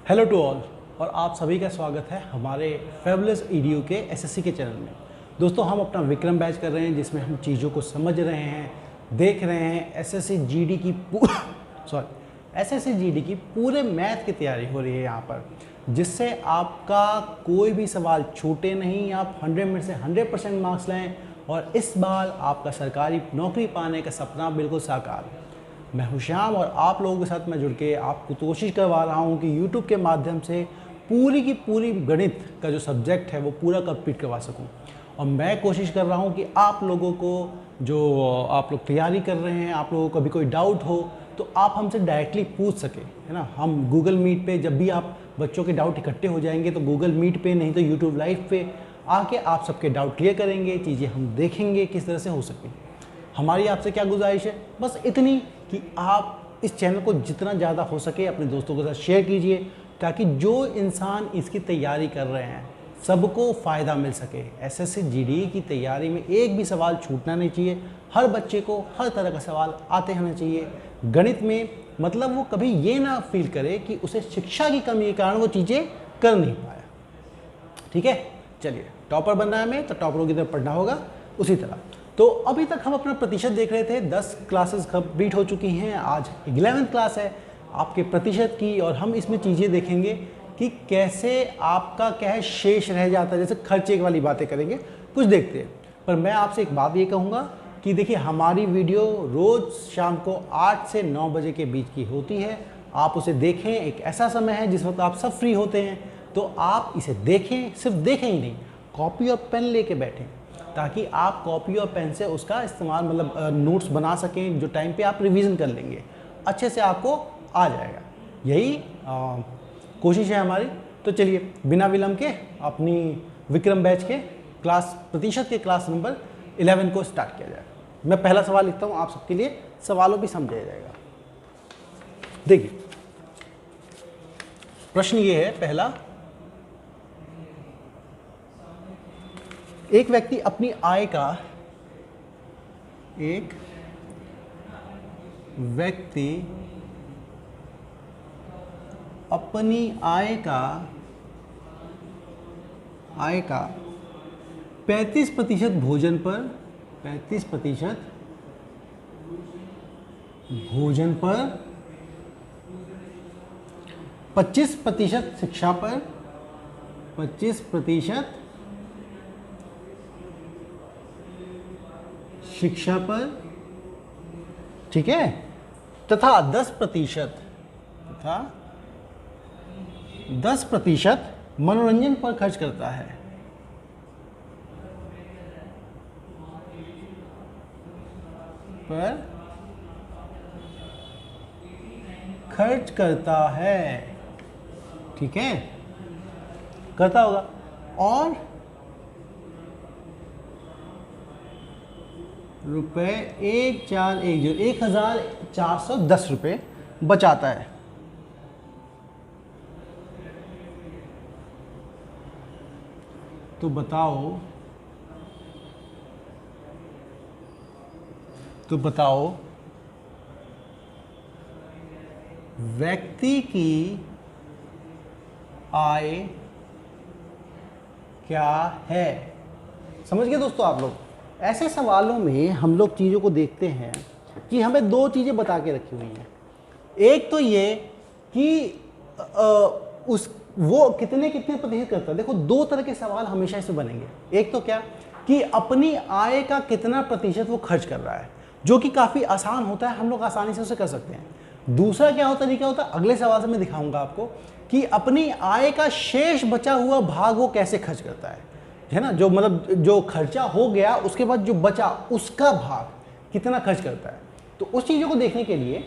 Hello to all और आप सभी का स्वागत है हमारे फेबुलस ईडीयू के एसएससी के चैनल में। दोस्तों, हम अपना विक्रम बैच कर रहे हैं जिसमें हम चीज़ों को समझ रहे हैं, देख रहे हैं। एसएससी जीडी की पूरे मैथ की तैयारी हो रही है यहाँ पर, जिससे आपका कोई भी सवाल छूटे नहीं, आप 100 में से 100% मार्क्स लें और इस बार आपका सरकारी नौकरी पाने का सपना बिल्कुल साकार। मैं हूं श्याम और आप लोगों के साथ मैं जुड़ के आपको कोशिश करवा रहा हूं कि YouTube के माध्यम से पूरी की पूरी गणित का जो सब्जेक्ट है वो पूरा कंप्लीट करवा सकूं। और मैं कोशिश कर रहा हूं कि आप लोगों को जो आप लोग तैयारी कर रहे हैं, आप लोगों को कभी कोई डाउट हो तो आप हमसे डायरेक्टली पूछ सके, है ना। हम गूगल मीट पे जब भी आप बच्चों के डाउट इकट्ठे हो जाएंगे तो गूगल मीट पे नहीं तो YouTube लाइव पे आके आप सबके डाउट क्लियर करेंगे, चीज़ें हम देखेंगे किस तरह से हो सके। हमारी आपसे क्या गुजारिश है, बस इतनी कि आप इस चैनल को जितना ज़्यादा हो सके अपने दोस्तों के साथ शेयर कीजिए, ताकि जो इंसान इसकी तैयारी कर रहे हैं सबको फ़ायदा मिल सके। एसएससी जीडी की तैयारी में एक भी सवाल छूटना नहीं चाहिए। हर बच्चे को हर तरह का सवाल आते होना चाहिए गणित में, मतलब वो कभी ये ना फील करे कि उसे शिक्षा की कमी के कारण वो चीज़ें कर नहीं पाया। ठीक है, चलिए, टॉपर बनना है हमें तो टॉपरों की तरफ पढ़ना होगा उसी तरह। तो अभी तक हम अपना प्रतिशत देख रहे थे, 10 क्लासेस कंप्लीट हो चुकी हैं, आज 11th क्लास है आपके प्रतिशत की, और हम इसमें चीज़ें देखेंगे कि कैसे आपका क्या है शेष रह जाता है, जैसे खर्चे वाली बातें करेंगे, कुछ देखते हैं। पर मैं आपसे एक बात ये कहूँगा कि देखिए, हमारी वीडियो रोज़ शाम को 8 से 9 बजे के बीच की होती है। आप उसे देखें, एक ऐसा समय है जिस वक्त आप सब फ्री होते हैं, तो आप इसे देखें, सिर्फ देखें ही नहीं, कॉपी और पेन लेके बैठें, ताकि आप कॉपी और पेन से उसका इस्तेमाल मतलब नोट्स बना सकें। जो टाइम पे आप रिवीजन कर लेंगे अच्छे से आपको आ जाएगा। यही कोशिश है हमारी। तो चलिए, बिना विलंब के अपनी विक्रम बैच के प्रतिशत के क्लास नंबर 11 को स्टार्ट किया जाए। मैं पहला सवाल लिखता हूँ, आप सबके लिए सवालों भी समझाया जाएगा। देखिए, प्रश्न ये है पहला, एक व्यक्ति अपनी आय का आय का 35% भोजन पर 25% शिक्षा पर 25% शिक्षा पर, ठीक है, तथा 10% मनोरंजन पर खर्च करता है। ठीक है, करता होगा, और रुपये 1410 रुपये बचाता है। तो बताओ व्यक्ति की आय क्या है। समझ गए दोस्तों आप लोग। ऐसे सवालों में हम लोग चीज़ों को देखते हैं कि हमें दो चीज़ें बता के रखी हुई हैं। एक तो ये कि वो कितने प्रतिशत करता है। देखो, दो तरह के सवाल हमेशा इसमें बनेंगे। एक तो क्या कि अपनी आय का कितना प्रतिशत वो खर्च कर रहा है, जो कि काफ़ी आसान होता है, हम लोग आसानी से उसे कर सकते हैं। दूसरा क्या तरीका होता है, अगले सवाल से मैं दिखाऊंगा आपको कि अपनी आय का शेष बचा हुआ भाग वो कैसे खर्च करता है ना। जो मतलब जो खर्चा हो गया उसके बाद जो बचा उसका भाग कितना खर्च करता है। तो उस चीज़ों को देखने के लिए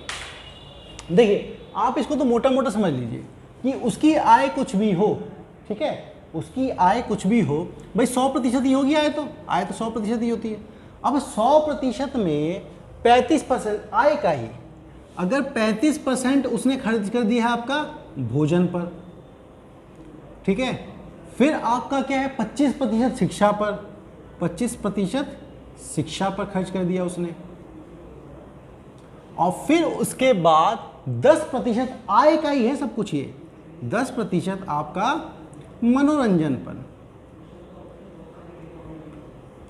देखिए, आप इसको तो मोटा मोटा समझ लीजिए कि उसकी आय कुछ भी हो, ठीक है, उसकी आय कुछ भी हो, भाई 100% ही होगी आय तो 100% ही होती है। अब 100% में 35% आय का ही, अगर 35% उसने खर्च कर दिया है आपका भोजन पर, ठीक है, फिर आपका क्या है 25% शिक्षा पर, 25% शिक्षा पर खर्च कर दिया उसने, और फिर उसके बाद 10% आय का ही है सब कुछ, ये 10% आपका मनोरंजन पर।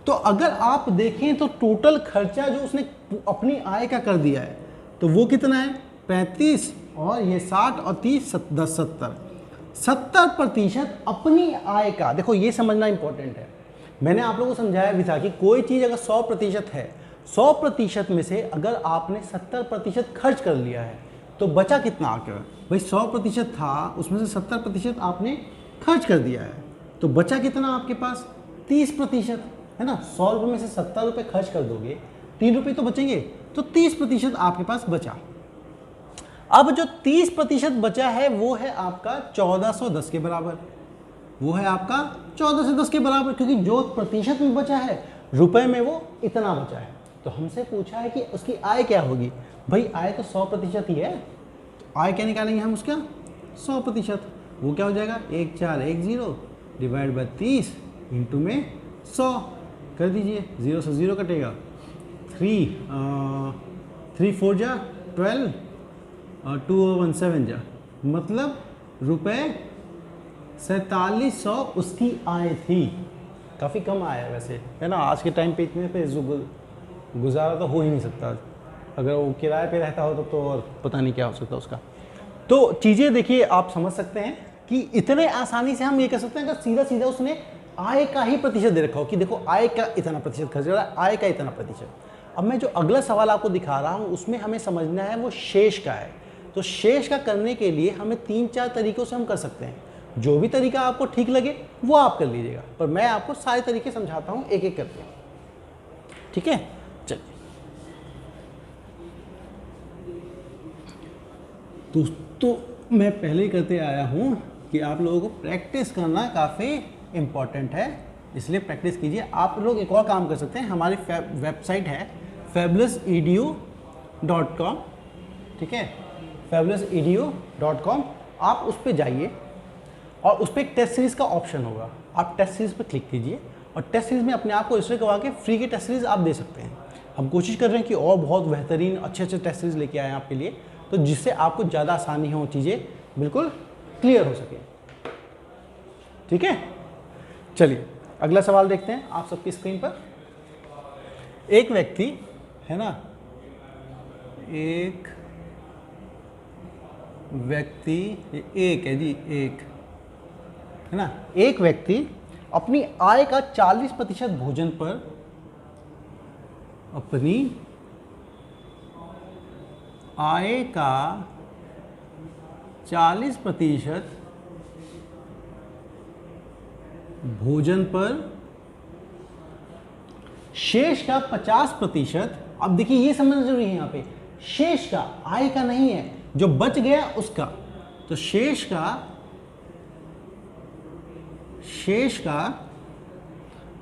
तो अगर आप देखें तो टोटल खर्चा जो उसने अपनी आय का कर दिया है तो वो कितना है 35 और ये 60 और 30 10 70% अपनी आय का। देखो ये समझना इंपॉर्टेंट है, मैंने आप लोगों को समझाया भी था कि कोई चीज़ अगर 100% है, 100% में से अगर आपने 70% खर्च कर लिया है तो बचा कितना आकर भाई 100% था उसमें से 70% आपने खर्च कर दिया है तो बचा कितना आपके पास 30% है ना। 100 रुपये में से 70 रुपये खर्च कर दोगे 3 रुपये तो बचेंगे, तो 30% आपके पास बचा। अब जो 30% बचा है वो है आपका 1410 के बराबर, वो है आपका 1410 के बराबर, क्योंकि जो प्रतिशत में बचा है रुपए में वो इतना बचा है। तो हमसे पूछा है कि उसकी आय क्या होगी, भाई आय तो 100% ही है, तो आय क्या निकालेंगे हम उसका 100%, वो क्या हो जाएगा 1410 डिवाइड बाई 30 इंटू में 100 कर दीजिए, 0 से 0 कटेगा, 3 4 जा 12 और 2 1 7 जा, मतलब रुपए 4700 उसकी आय थी। काफ़ी कम आया है वैसे, है ना, आज के टाइम पे इतने पे गुजारा तो हो ही नहीं सकता। अगर वो किराए पे रहता हो तो और पता नहीं क्या हो सकता उसका। तो चीज़ें देखिए आप समझ सकते हैं कि इतने आसानी से हम ये कह सकते हैं अगर सीधा सीधा उसने आय का ही प्रतिशत दे रखा हो कि देखो आय का इतना प्रतिशत खर्च करा, आय का इतना प्रतिशत। अब मैं जो अगला सवाल आपको दिखा रहा हूँ उसमें हमें समझना है वो शेष का है। तो शेष का करने के लिए हमें 3-4 तरीकों से हम कर सकते हैं, जो भी तरीका आपको ठीक लगे वो आप कर लीजिएगा, पर मैं आपको सारे तरीके समझाता हूँ एक एक करके, ठीक है। चलिए तो मैं पहले ही करते आया हूँ कि आप लोगों को प्रैक्टिस करना काफ़ी इम्पॉर्टेंट है, इसलिए प्रैक्टिस कीजिए। आप लोग एक और काम कर सकते हैं, हमारी वेबसाइट है fabulousedu.com, ठीक है, fabulousedu.com। आप उस पर जाइए और उस पर एक टेस्ट सीरीज़ का ऑप्शन होगा, आप टेस्ट सीरीज़ पर क्लिक कीजिए और टेस्ट सीरीज़ में अपने आप को रजिस्टर करवा के फ्री के टेस्ट सीरीज़ आप दे सकते हैं। हम कोशिश कर रहे हैं कि और बहुत बेहतरीन अच्छे टेस्ट सीरीज़ लेके आएँ आपके लिए, तो जिससे आपको ज़्यादा आसानी हो, चीज़ें बिल्कुल क्लियर हो सके, ठीक है। चलिए अगला सवाल देखते हैं आप सबकी स्क्रीन पर। एक व्यक्ति है ना, एक व्यक्ति, एक है जी, एक है ना, एक व्यक्ति अपनी आय का 40% भोजन पर, अपनी आय का 40% भोजन पर, शेष का 50%। अब देखिए ये समझना जरूरी है, यहाँ पे शेष का, आय का नहीं है, जो बच गया उसका। तो शेष का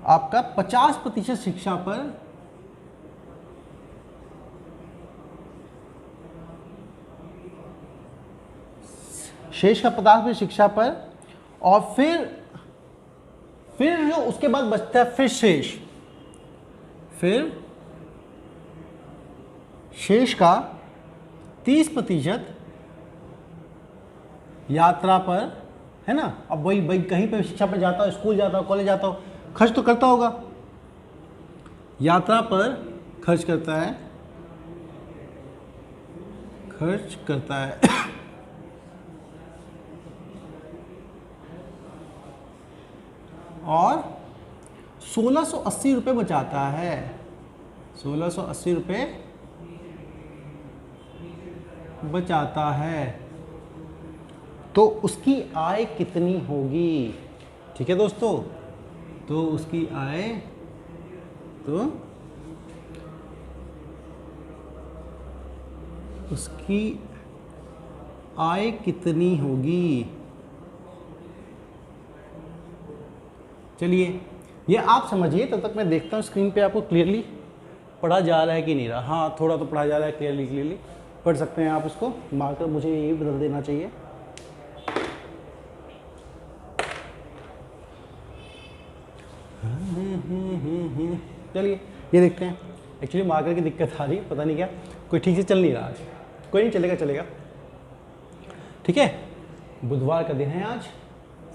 आपका 50% शिक्षा पर, शेष का 50% शिक्षा पर, और फिर जो उसके बाद बचता है फिर शेष का 30% यात्रा पर, है ना। अब वही कहीं पे शिक्षा पर जाता हो, स्कूल जाता हो, कॉलेज जाता हो, खर्च तो करता होगा, यात्रा पर खर्च करता है और 1680 रुपये बचाता है, 1680 रुपये बचाता है, तो उसकी आय कितनी होगी, ठीक है दोस्तों। तो उसकी आय कितनी होगी। चलिए ये आप समझिए, तब तक मैं देखता हूँ स्क्रीन पे आपको क्लियरली पढ़ा जा रहा है कि नहीं रहा। हाँ थोड़ा तो पढ़ा जा रहा है, क्लियरली पढ़ सकते हैं आप उसको, मार्कर मुझे ये बदल देना चाहिए। चलिए ये देखते हैं, एक्चुअली मार्कर की दिक्कत आ रही, पता नहीं क्या, कोई ठीक से चल नहीं रहा आज, कोई नहीं, चलेगा, ठीक है। बुधवार का दिन है आज।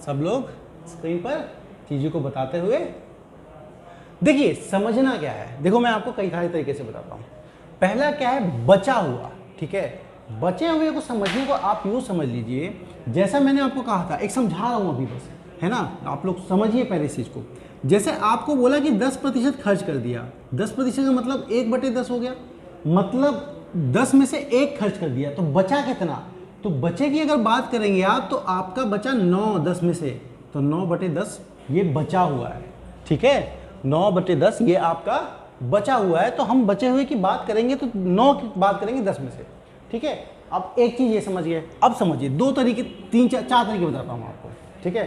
सब लोग स्क्रीन पर चीज़ों को बताते हुए देखिए समझना क्या है। देखो मैं आपको कई सारे तरीके से बताता हूँ। पहला क्या है, बचा हुआ, ठीक है। बचे हुए को समझने को आप यूँ समझ लीजिए, जैसा मैंने आपको कहा था, एक समझा रहा हूँ अभी बस, है ना। आप लोग समझिए पहले इस चीज़ को। जैसे आपको बोला कि 10% खर्च कर दिया, 10% का मतलब 1/10 हो गया, मतलब 10 में से 1 खर्च कर दिया, तो बचा कितना। तो बचे की अगर बात करेंगे आप, तो आपका बचा 9 10 में से, तो 9/10 ये बचा हुआ है, ठीक है। 9/10 ये आपका बचा हुआ है। तो हम बचे हुए की बात करेंगे तो 9 की बात करेंगे 10 में से, ठीक है। अब एक चीज़ ये समझिए, अब समझिए 2 तरीके, 4 तरीके बताता हूँ आपको, ठीक है।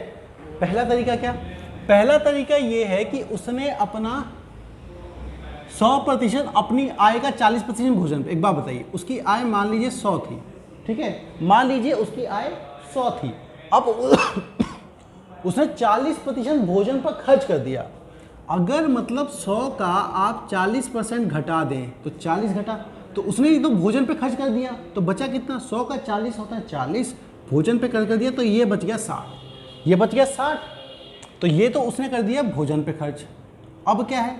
पहला तरीका क्या, पहला तरीका ये है कि उसने अपना 100% अपनी आय का 40% भोजन पे। एक बात बताइए, उसकी आय मान लीजिए 100 थी, ठीक है, मान लीजिए उसकी आय 100 थी। अब उसने 40% भोजन पर खर्च कर दिया। अगर मतलब 100 का आप 40% घटा दें तो 40 घटा, तो उसने तो भोजन पे खर्च कर दिया, तो बचा कितना, 100 का 40 होता है 40, भोजन पे खर्च कर दिया, तो ये बच गया 60, ये बच गया 60। तो ये तो उसने कर दिया भोजन पे खर्च। अब क्या है,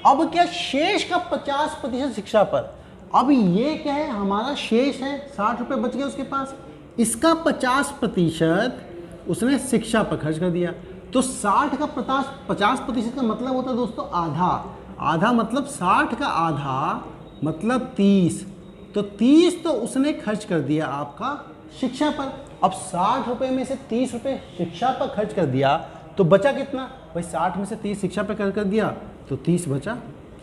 अब क्या शेष का 50% शिक्षा पर। अब ये क्या है, हमारा शेष है 60 रुपये बच गया उसके पास, इसका 50% उसने शिक्षा पर खर्च कर दिया। तो 60 का 50% का मतलब होता है दोस्तों आधा, आधा मतलब 60 का आधा मतलब 30, तो 30 तो उसने खर्च कर दिया आपका शिक्षा पर। अब 60 रुपये में से 30 रुपये शिक्षा पर खर्च कर दिया, तो बचा कितना भाई, 60 में से 30 शिक्षा पे कर दिया तो 30 बचा,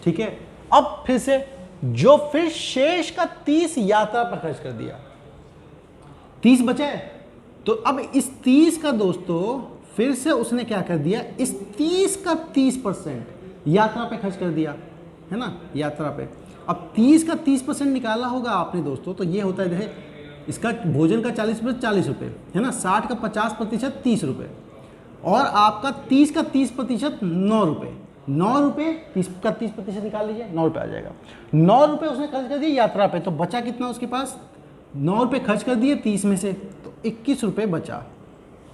ठीक है। अब फिर से जो फिर शेष का 30 यात्रा पर खर्च कर दिया, 30 बचा है। तो अब इस 30 का दोस्तों फिर से उसने क्या कर दिया, इस 30 का 30% यात्रा पे खर्च कर दिया, है ना, यात्रा पे। अब 30 का 30% निकाला होगा आपने दोस्तों, तो ये होता है इसका भोजन का 40 रुपये, है ना, 60 का 50% 30 रुपये, और आपका 30 का 30% 9 रुपये, 9 रुपये 30 का 30% निकाल लीजिए, 9 रुपये आ जाएगा। 9 रुपये उसने खर्च कर दिए यात्रा पे, तो बचा कितना उसके पास, 9 रुपये खर्च कर दिए 30 में से, तो 21 रुपये बचा,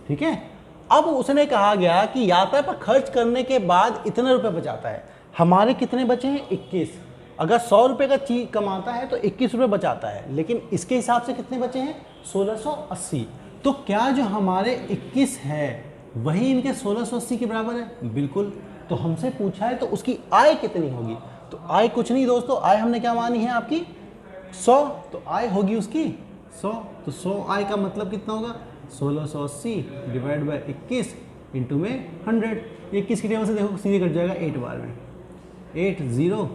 ठीक है। अब उसने कहा गया कि यात्रा पर खर्च करने के बाद इतने रुपये बचाता है। हमारे कितने बचे हैं, 21। अगर 100 रुपये का चीज कमाता है तो 21 रुपये बचाता है, लेकिन इसके हिसाब से कितने बचे हैं, 1680। तो क्या जो हमारे 21 है वही इनके 1680 के बराबर है, बिल्कुल। तो हमसे पूछा है तो उसकी आय कितनी होगी, तो आय कुछ नहीं दोस्तों, आय हमने क्या मानी है आपकी 100, तो आय होगी उसकी 100। तो 100 आय का मतलब कितना होगा, 1680 डिवाइड बाय 21 इंटू में 100। 21 की टेबल से देखो सीधे कट जाएगा 8 बार में, 80,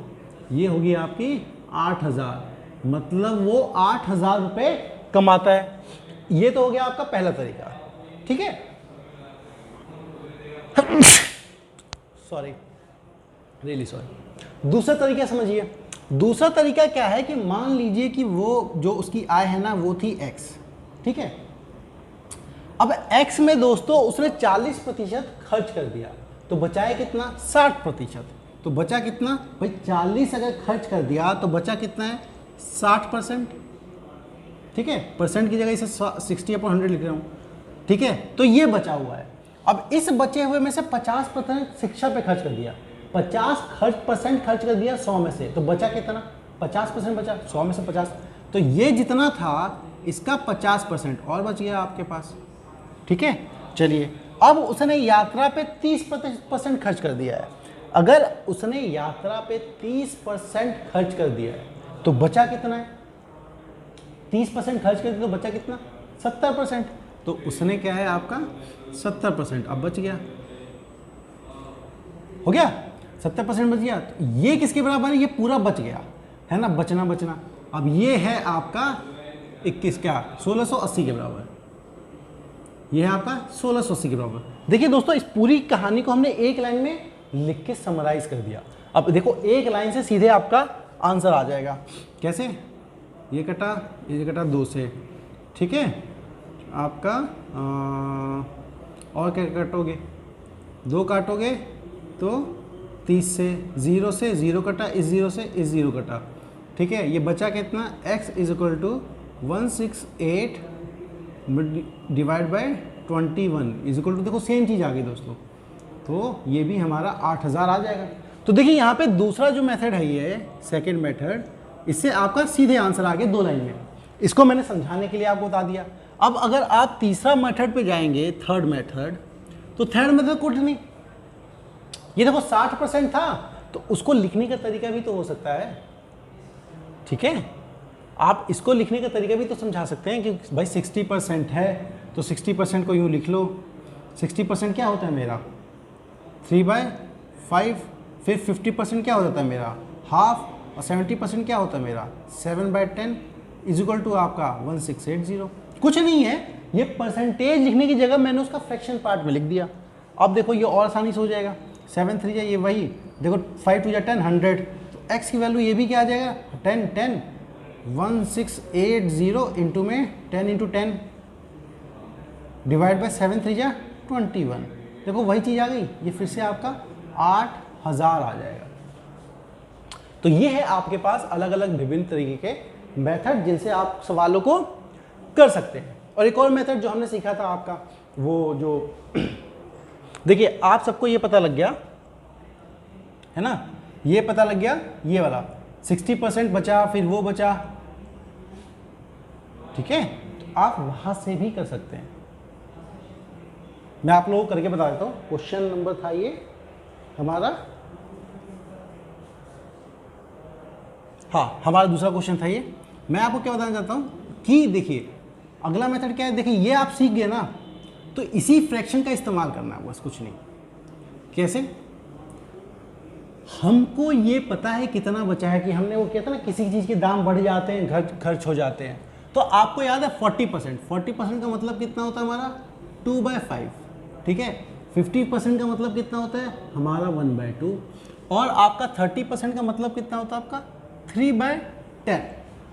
ये होगी आपकी 8000, मतलब वो 8000 रुपये कमाता है। ये तो हो गया आपका पहला तरीका, ठीक है। Sorry, really sorry. दूसरा तरीका समझिए। दूसरा तरीका क्या है कि मान लीजिए कि वो जो उसकी आय है ना वो थी x, ठीक है। अब x में दोस्तों उसने 40% खर्च कर दिया, तो बचाए कितना, 60%। तो बचा कितना भाई, 40 अगर खर्च कर दिया तो बचा कितना है, 60%, ठीक है। परसेंट की जगह इसे 60/100 लिख रहा हूँ, ठीक है। तो ये बचा हुआ है। अब इस बचे हुए में से 50% शिक्षा पे खर्च कर दिया, 50% खर्च कर दिया 100 में से, तो बचा कितना, 50% बचा, 100 में से 50, तो ये जितना था इसका 50% और बच गया आपके पास, ठीक है। चलिए, अब उसने यात्रा पे 30% खर्च कर दिया है। अगर उसने यात्रा पे 30% खर्च कर दिया है तो बचा कितना है, 30% खर्च कर दिया तो बचा कितना, 70%। तो उसने क्या है आपका 70%, अब बच गया, हो गया 70% बच गया। तो ये किसके बराबर है, ये पूरा बच गया, है ना, बचना बचना। अब ये है आपका 21 क्या 1680 के बराबर, ये है आपका 1680 के बराबर। देखिए दोस्तों, इस पूरी कहानी को हमने एक लाइन में लिख के समराइज कर दिया। अब देखो एक लाइन से सीधे आपका आंसर आ जाएगा। कैसे, ये कटा 2 से, ठीक है, आपका और क्या काटोगे, 2 काटोगे तो 30 से, 0 कटा, इस 0 से इस 0 कटा, ठीक है। ये बचा कितना, x = 168 divide by 21 is equal to, देखो सेम चीज़ आ गई दोस्तों, तो ये भी हमारा 8000 आ जाएगा। तो देखिए यहाँ पे दूसरा जो मेथड है ये सेकंड मेथड, इससे आपका सीधे आंसर आ गया 2 लाइन में। इसको मैंने समझाने के लिए आपको बता दिया। अब अगर आप तीसरा मेथड पे जाएंगे, थर्ड मेथड, तो थर्ड मेथड कुछ नहीं, ये देखो 60% था, तो उसको लिखने का तरीका भी तो हो सकता है, ठीक है। आप इसको लिखने का तरीका भी तो समझा सकते हैं कि भाई 60% है तो 60% को यूँ लिख लो। 60% क्या होता है मेरा 3/5, फिर 50% क्या हो जाता है मेरा हाफ, और 70% क्या होता है मेरा 7/10 इज इक्वल टू आपका 1680। कुछ नहीं है, ये परसेंटेज लिखने की जगह मैंने उसका फ्रैक्शन पार्ट में लिख दिया। अब देखो ये और आसानी से हो जाएगा, 7 3 ये वही, देखो 5 2 10 100, तो x की वैल्यू ये भी क्या आ जाएगा 10 10 1680 इंटू में 10 इंटू 10 डिवाइड बाई 7 3 21। देखो वही चीज़ आ गई, ये फिर से आपका 8000 आ जाएगा। तो ये है आपके पास अलग अलग विभिन्न तरीके के मेथड जिनसे आप सवालों को कर सकते हैं। और एक और मेथड जो हमने सीखा था आपका, वो जो देखिए आप सबको ये पता लग गया है ना, ये पता लग गया ये वाला 60% बचा, फिर वो बचा, ठीक है। तो आप वहां से भी कर सकते हैं। मैं आप लोगों को करके बता देता हूं। क्वेश्चन नंबर था ये हमारा, हाँ हमारा दूसरा क्वेश्चन था ये। मैं आपको क्या बताना चाहता हूं कि देखिए अगला मेथड क्या है, देखिए ये आप सीख गए ना, तो इसी फ्रैक्शन का इस्तेमाल करना है, बस कुछ नहीं। कैसे, हमको ये पता है कितना बचा है, कि हमने वो कहता ना किसी चीज़ के दाम बढ़ जाते हैं, खर्च हो जाते हैं, तो आपको याद है 40% का मतलब कितना होता है हमारा 2/5, ठीक है। 50% का मतलब कितना होता है हमारा 1/2, और आपका 30% का मतलब कितना होता है आपका 3/10।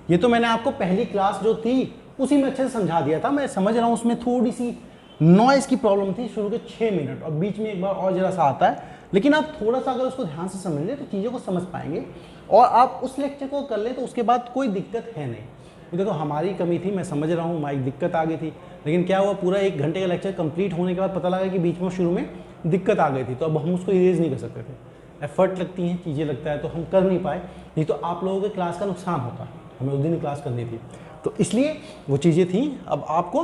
ये तो मैंने आपको पहली क्लास जो थी उसी में अच्छे से समझा दिया था। मैं समझ रहा हूँ उसमें थोड़ी सी नॉइज़ की प्रॉब्लम थी शुरू के 6 मिनट, और बीच में एक बार और जरा सा आता है, लेकिन आप थोड़ा सा अगर उसको ध्यान से समझ लें तो चीज़ों को समझ पाएंगे, और आप उस लेक्चर को कर लें तो उसके बाद कोई दिक्कत है नहीं। तो देखो हमारी कमी थी, मैं समझ रहा हूँ, माइक दिक्कत आ गई थी, लेकिन क्या हुआ पूरा 1 घंटे का लेक्चर कंप्लीट होने के बाद पता लगा कि बीच में शुरू में दिक्कत आ गई थी, तो अब हम उसको इरेज नहीं कर सकते थे। एफर्ट लगती हैं, चीज़ें लगता है, तो हम कर नहीं पाए, नहीं तो आप लोगों के क्लास का नुकसान होता, हमें उस दिन क्लास करनी थी, तो इसलिए वो चीज़ें थी, अब आपको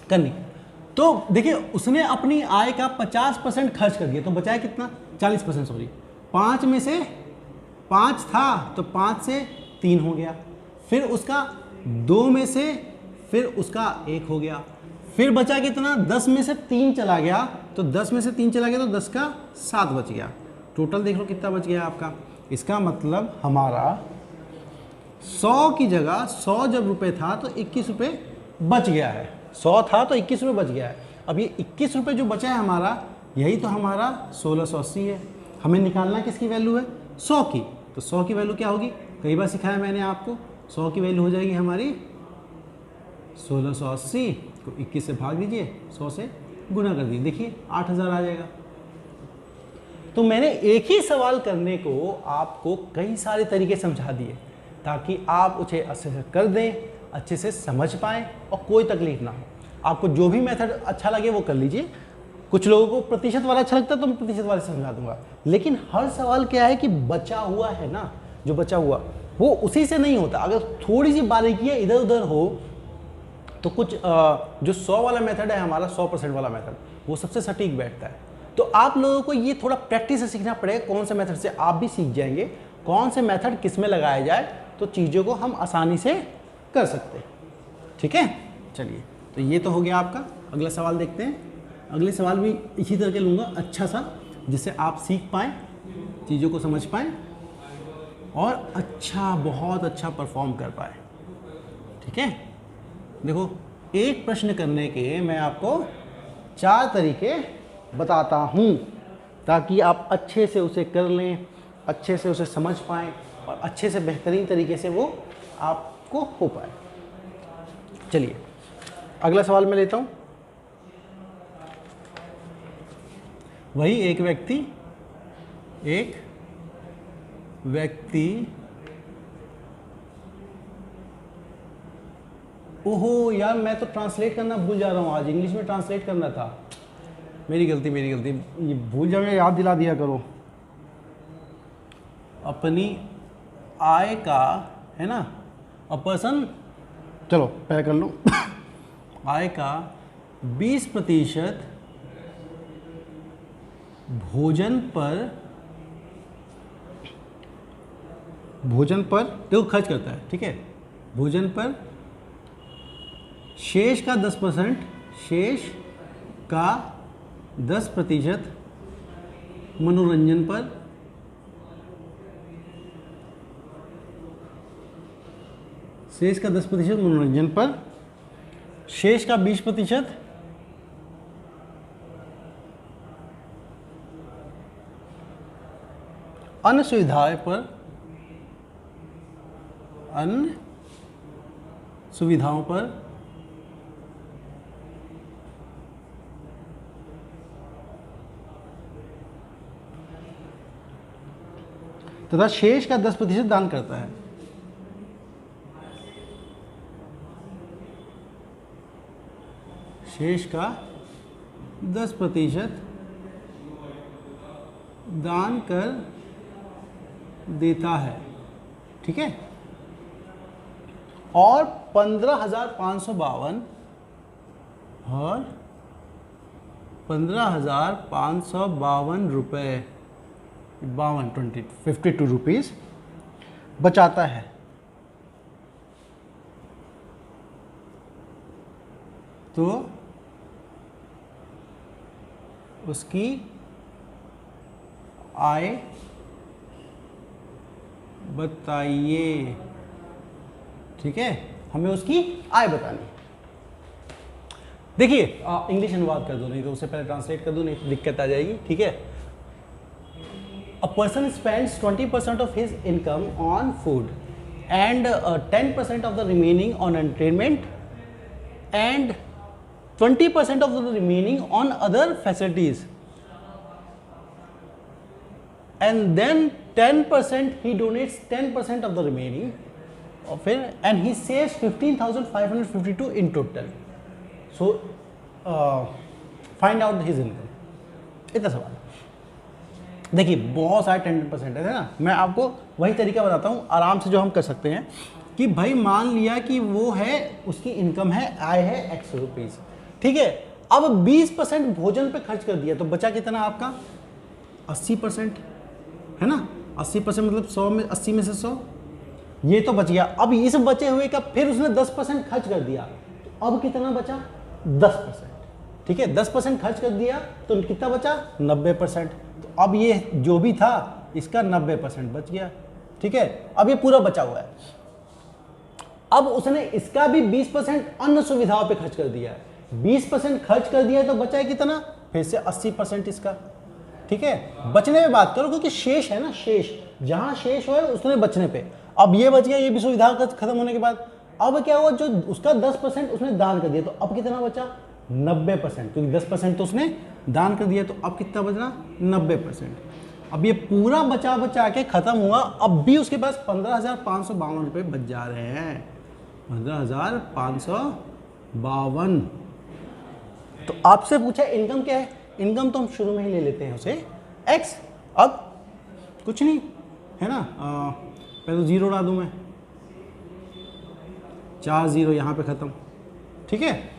करनी। तो देखिए उसने अपनी आय का 50% खर्च कर दिया, तो बचाया कितना 40%, सॉरी 5 में से 5 था तो 5 से 3 हो गया, फिर उसका 2 में से फिर उसका 1 हो गया, फिर बचा कितना 10 में से 3 चला गया, तो 10 में से 3 चला गया तो 10 का 7 बच गया। टोटल देख लो कितना बच गया आपका। इसका मतलब हमारा 100 की जगह 100 जब रुपये था तो 21 रुपये बच गया है। 100 था तो 21 रुपये बच गया है। अब ये 21 रुपये जो बचा है हमारा, यही तो हमारा 1680 है। हमें निकालना किसकी वैल्यू है 100 की, तो 100 की वैल्यू क्या होगी, कई बार सिखाया मैंने आपको, 100 की वैल्यू हो जाएगी हमारी 1680 को 21 से भाग दीजिए, 100 से गुना कर दीजिए, देखिए 8000 आ जाएगा। तो मैंने एक ही सवाल करने को आपको कई सारे तरीके समझा दिए ताकि आप उसे अच्छे से कर दें, अच्छे से समझ पाएँ और कोई तकलीफ ना हो। आपको जो भी मेथड अच्छा लगे वो कर लीजिए। कुछ लोगों को प्रतिशत वाला अच्छा लगता है तो मैं प्रतिशत वाले समझा दूंगा, लेकिन हर सवाल क्या है कि बचा हुआ है ना, जो बचा हुआ वो उसी से नहीं होता। अगर थोड़ी सी बारीकियाँ इधर उधर हो तो कुछ जो 100 वाला मेथड है हमारा 100% वाला मेथड, वो सबसे सटीक बैठता है। तो आप लोगों को ये थोड़ा प्रैक्टिस से सीखना पड़ेगा, कौन से मेथड से आप भी सीख जाएंगे, कौन से मेथड किस में लगाया जाए तो चीज़ों को हम आसानी से कर सकते हैं। ठीक है, चलिए तो ये तो हो गया आपका। अगला सवाल देखते हैं। अगले सवाल भी इसी तरह के लूँगा, अच्छा सा, जिससे आप सीख पाएँ, चीज़ों को समझ पाएँ और अच्छा, बहुत अच्छा परफॉर्म कर पाए। ठीक है, देखो एक प्रश्न करने के मैं आपको 4 तरीके बताता हूँ ताकि आप अच्छे से उसे कर लें, अच्छे से उसे समझ पाएँ और अच्छे से बेहतरीन तरीके से वो आपको हो पाए। चलिए अगला सवाल मैं लेता हूँ। वही एक व्यक्ति ओहो यार, मैं तो ट्रांसलेट करना भूल जा रहा हूँ, आज इंग्लिश में ट्रांसलेट करना था, मेरी गलती मेरी गलती। ये भूल जाओ, याद दिला दिया करो। अपनी आय का, है ना, अ पर्सन, चलो पहले कर लो आय का 20% भोजन पर देखो खर्च करता है, ठीक है, भोजन पर, शेष का 10% मनोरंजन पर, शेष का 10% मनोरंजन पर, शेष का 20% अन्य सुविधाएं पर, अन्य सुविधाओं पर, तथा शेष का 10% दान करता है। शेष का 10% दान कर देता है, ठीक है। और 15,552 और 15,552 रुपये 52 रुपीज़ बचाता है। तो उसकी आय बताइए, ठीक है, हमें उसकी आय बतानी। देखिए इंग्लिश अनुवाद कर दो, नहीं तो उससे पहले ट्रांसलेट कर दो, नहीं तो दिक्कत आ जाएगी, ठीक है। A person spends 20% of his income on food and 10% of the remaining on entertainment and 20% of the remaining on other facilities, and then 10% he donates 10% of the remaining of it, and he saves 15,552 in total. So find out his income. इतना सवाल। देखिए बहुत सारे 10% है ना, मैं आपको वही तरीका बताता हूँ आराम से जो हम कर सकते हैं कि भाई मान लिया कि वो है, उसकी इनकम है, आय है X रुपीज़, ठीक है। अब 20% भोजन पे खर्च कर दिया तो बचा कितना आपका 80%, है ना। 80% मतलब 100 में 80 में से 100, ये तो बच गया। अब इस बचे हुए का फिर उसने 10% खर्च कर दिया, तो अब कितना बचा 10%, ठीक है। 10% खर्च कर दिया तो कितना बचा 90%। तो अब ये जो भी था इसका 90% बच गया, ठीक है। अब ये पूरा बचा हुआ है। अब उसने इसका भी 20% अन्य सुविधाओं पे खर्च कर दिया है, 20% खर्च कर दिया है तो बचा है कितना, फिर से 80% इसका, ठीक है। बचने में बात करो क्योंकि शेष है ना, शेष जहां शेष हो उसने बचने पे, अब ये बच गया, ये भी सुविधा खत्म होने के बाद। अब क्या हुआ, जो उसका 10% उसने दान कर दिया तो अब कितना बचा 90%, क्योंकि 10% तो उसने दान कर दिया, तो अब कितना बचना 90%। अब ये पूरा बचा बचा के खत्म हुआ, अब भी उसके पास 15,552 रुपये बच जा रहे हैं, 15,552। तो आपसे पूछा इनकम क्या है, इनकम तो हम शुरू में ही ले लेते हैं उसे X। अब कुछ नहीं है ना, पहले तो 0 ला दूं मैं, 4 0 यहाँ पे ख़त्म, ठीक है।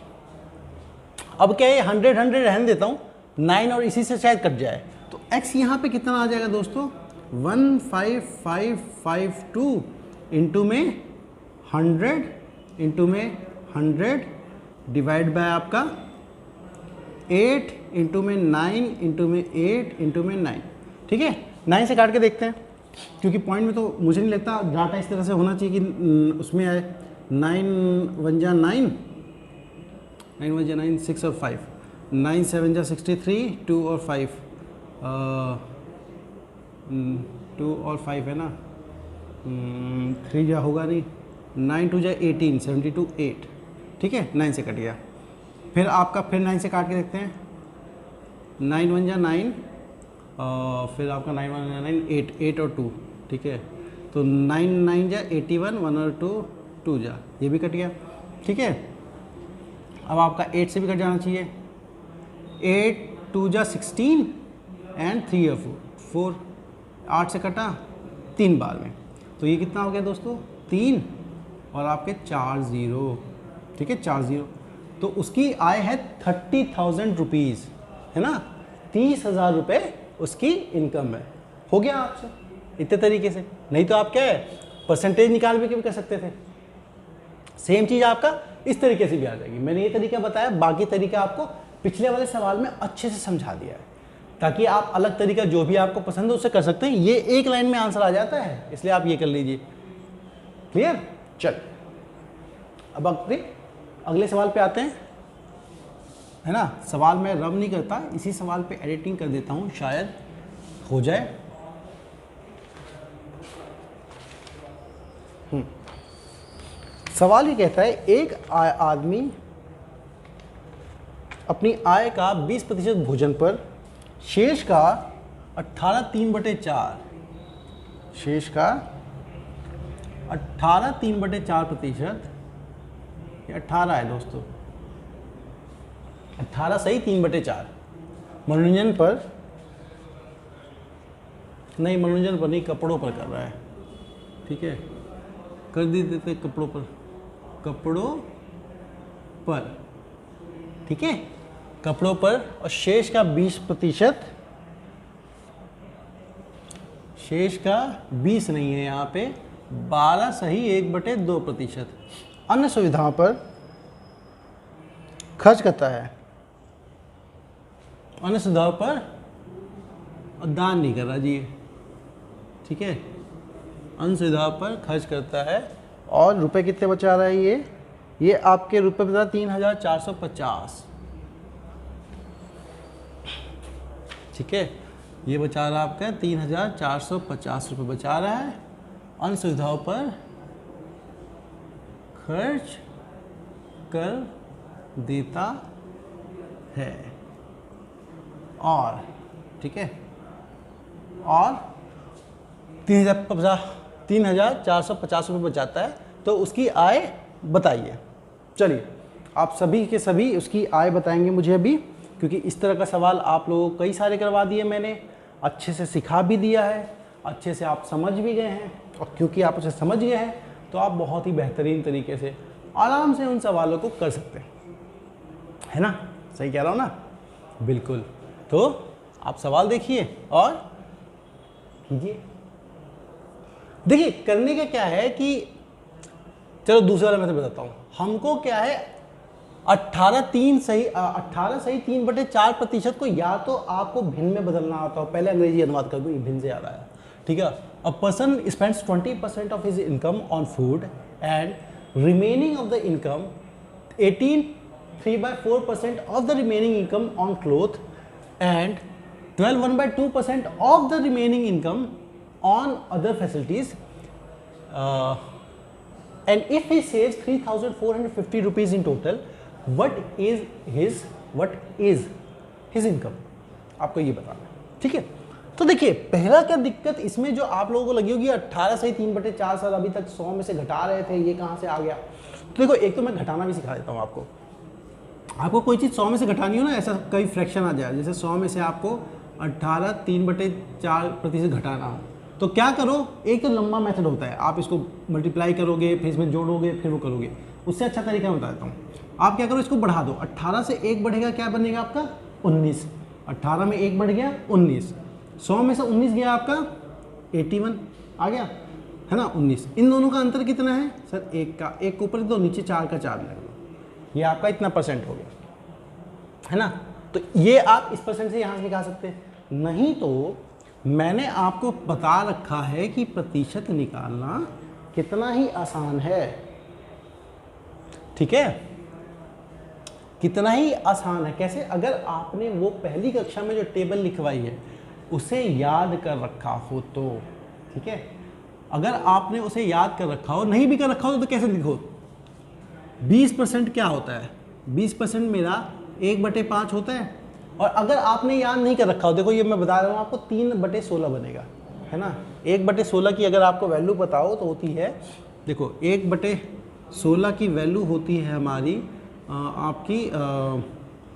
अब क्या है 100 रहने देता हूँ, 9 और इसी से शायद कट जाए, तो X यहाँ पे कितना आ जाएगा दोस्तों 15,552 इंटू में 100 इंटू में 100 डिवाइड बाय आपका 8 इंटू में 9 इंटू में 8 इंटू में 9, ठीक है। 9 से काट के देखते हैं, क्योंकि पॉइंट में तो मुझे नहीं लगता डाटा इस तरह से होना चाहिए कि उसमें आए 9 1 जा 9, 9 1 जा 9, 6 और 5, 9 7 जा 63, 2 और 5, 2 और 5 है ना, 3 जा होगा नहीं, 9 2 जा 18, 72 8, ठीक है। 9 से कट गया, फिर आपका फिर 9 से काट के देखते हैं, 9 1 जा 9, फिर आपका 9 1 जा 9, 8 और 2, ठीक है। तो 9 9 जा 81, 1 और 2 2 जा, ये भी कट गया। ठीक है। अब आपका 8 से भी कट जाना चाहिए, 8 2 जा 16 एंड 3 या 4, 8 से कटा 3 बार में, तो ये कितना हो गया दोस्तों 3 और आपके 4 0, ठीक है 4 0, तो उसकी आय है 30,000 रुपीज़, है ना, 30,000 रुपये उसकी इनकम है। हो गया आपसे इतने तरीके से, नहीं तो आप क्या है परसेंटेज निकाल भी कर सकते थे। सेम चीज़ आपका इस तरीके से भी आ जाएगी। मैंने ये तरीका बताया, बाकी तरीका आपको पिछले वाले सवाल में अच्छे से समझा दिया है, ताकि आप अलग तरीका जो भी आपको पसंद है उससे कर सकते हैं। ये एक लाइन में आंसर आ जाता है, इसलिए आप ये कर लीजिए। क्लियर? चल अब अगले सवाल पे आते हैं, है ना। सवाल मैं रब नहीं करता, इसी सवाल पे एडिटिंग कर देता हूँ, शायद हो जाए। सवाल ये कहता है एक आदमी अपनी आय का 20% भोजन पर शेष का 18 3/4, शेष का 18 3/4%, 18 है दोस्तों, 18 सही 3/4 मनोरंजन पर, नहीं मनोरंजन पर नहीं, कपड़ों पर कर रहा है, ठीक है, कर दी देते कपड़ों पर, कपड़ों पर, ठीक है, कपड़ों पर, और शेष का 20%, शेष का 20 नहीं है यहाँ पे, 12 सही 1/2% अन्य सुविधाओं पर खर्च करता है, अन्य सुविधाओं पर, और दान नहीं कर रहा जी, ठीक है, अन्य सुविधाओं पर खर्च करता है। और रुपए कितने बचा रहा है ये आपके रुपए बता 3,450, ठीक है, ये बचा रहा आपका 3,450 रुपये बचा रहा है, अन्य सुविधाओं पर खर्च कर देता है, और ठीक है, और 3,450 रुपये बचाता है, तो उसकी आय बताइए। चलिए आप सभी के सभी उसकी आय बताएंगे मुझे अभी, क्योंकि इस तरह का सवाल आप लोगों को कई सारे करवा दिए मैंने, अच्छे से सिखा भी दिया है, अच्छे से आप समझ भी गए हैं, और क्योंकि आप उसे समझ गए हैं तो आप बहुत ही बेहतरीन तरीके से आराम से उन सवालों को कर सकते हैं, है ना, सही कह रहा हूँ ना, बिल्कुल। तो आप सवाल देखिए और कीजिए। देखिए करने का क्या है कि चलो दूसरे वाला मैं तो बताता हूँ, हमको क्या है 18 सही 3/4% को या तो आपको भिन्न में बदलना आता हो, पहले अंग्रेजी अनुवाद कर दूँ, ये भिन्न से याद आया, ठीक है। A person spends 20% of his income on food and remaining of the income 3/4% of the remaining income on cloth and 1/2% of the remaining income on other facilities, and if he saves 3,450 rupees in total, what is his income? आपको ये बताना है, ठीक है। तो देखिए पहला क्या दिक्कत इसमें जो आप लोगों को लगी होगी 18 सही 3/4 साल अभी तक 100 में से घटा रहे थे, ये कहाँ से आ गया। तो देखो एक तो मैं घटाना भी सिखा देता हूँ आपको कोई चीज़ 100 में से घटानी हो ना, ऐसा कई फ्रैक्शन आ जाए, जैसे 100 में से आपको 18 3/4% घटाना हो, तो क्या करो, एक तो लंबा मेथड होता है, आप इसको मल्टीप्लाई करोगे फिर इसमें जोड़ोगे फिर वो करोगे, उससे अच्छा तरीका मैं बता देता हूँ। आप क्या करो, इसको बढ़ा दो, 18 से 1 बढ़ेगा, क्या बनेगा आपका 19, 18 में 1 बढ़ गया 19, 100 में से 19 गया आपका 81 आ गया, है ना 19। इन दोनों का अंतर कितना है सर, एक का एक ऊपर दो, नीचे 4 का 4 लगा, ये आपका इतना % हो गया, है ना। तो ये आप इस % से यहाँ से निकाल सकते हैं, नहीं तो मैंने आपको बता रखा है कि प्रतिशत निकालना कितना ही आसान है, ठीक है, कितना ही आसान है। कैसे, अगर आपने वो पहली कक्षा में जो टेबल लिखवाई है उसे याद कर रखा हो तो, ठीक है, अगर आपने उसे याद कर रखा हो, नहीं भी कर रखा हो तो कैसे लिखो, 20% क्या होता है, 20% मेरा 1/5 होता है, और अगर आपने याद नहीं कर रखा हो, देखो ये मैं बता रहा हूँ आपको 3/16 बनेगा, है ना। 1/16 की अगर आपको वैल्यू पता हो तो होती है, देखो 1/16 16 की वैल्यू होती है हमारी आपकी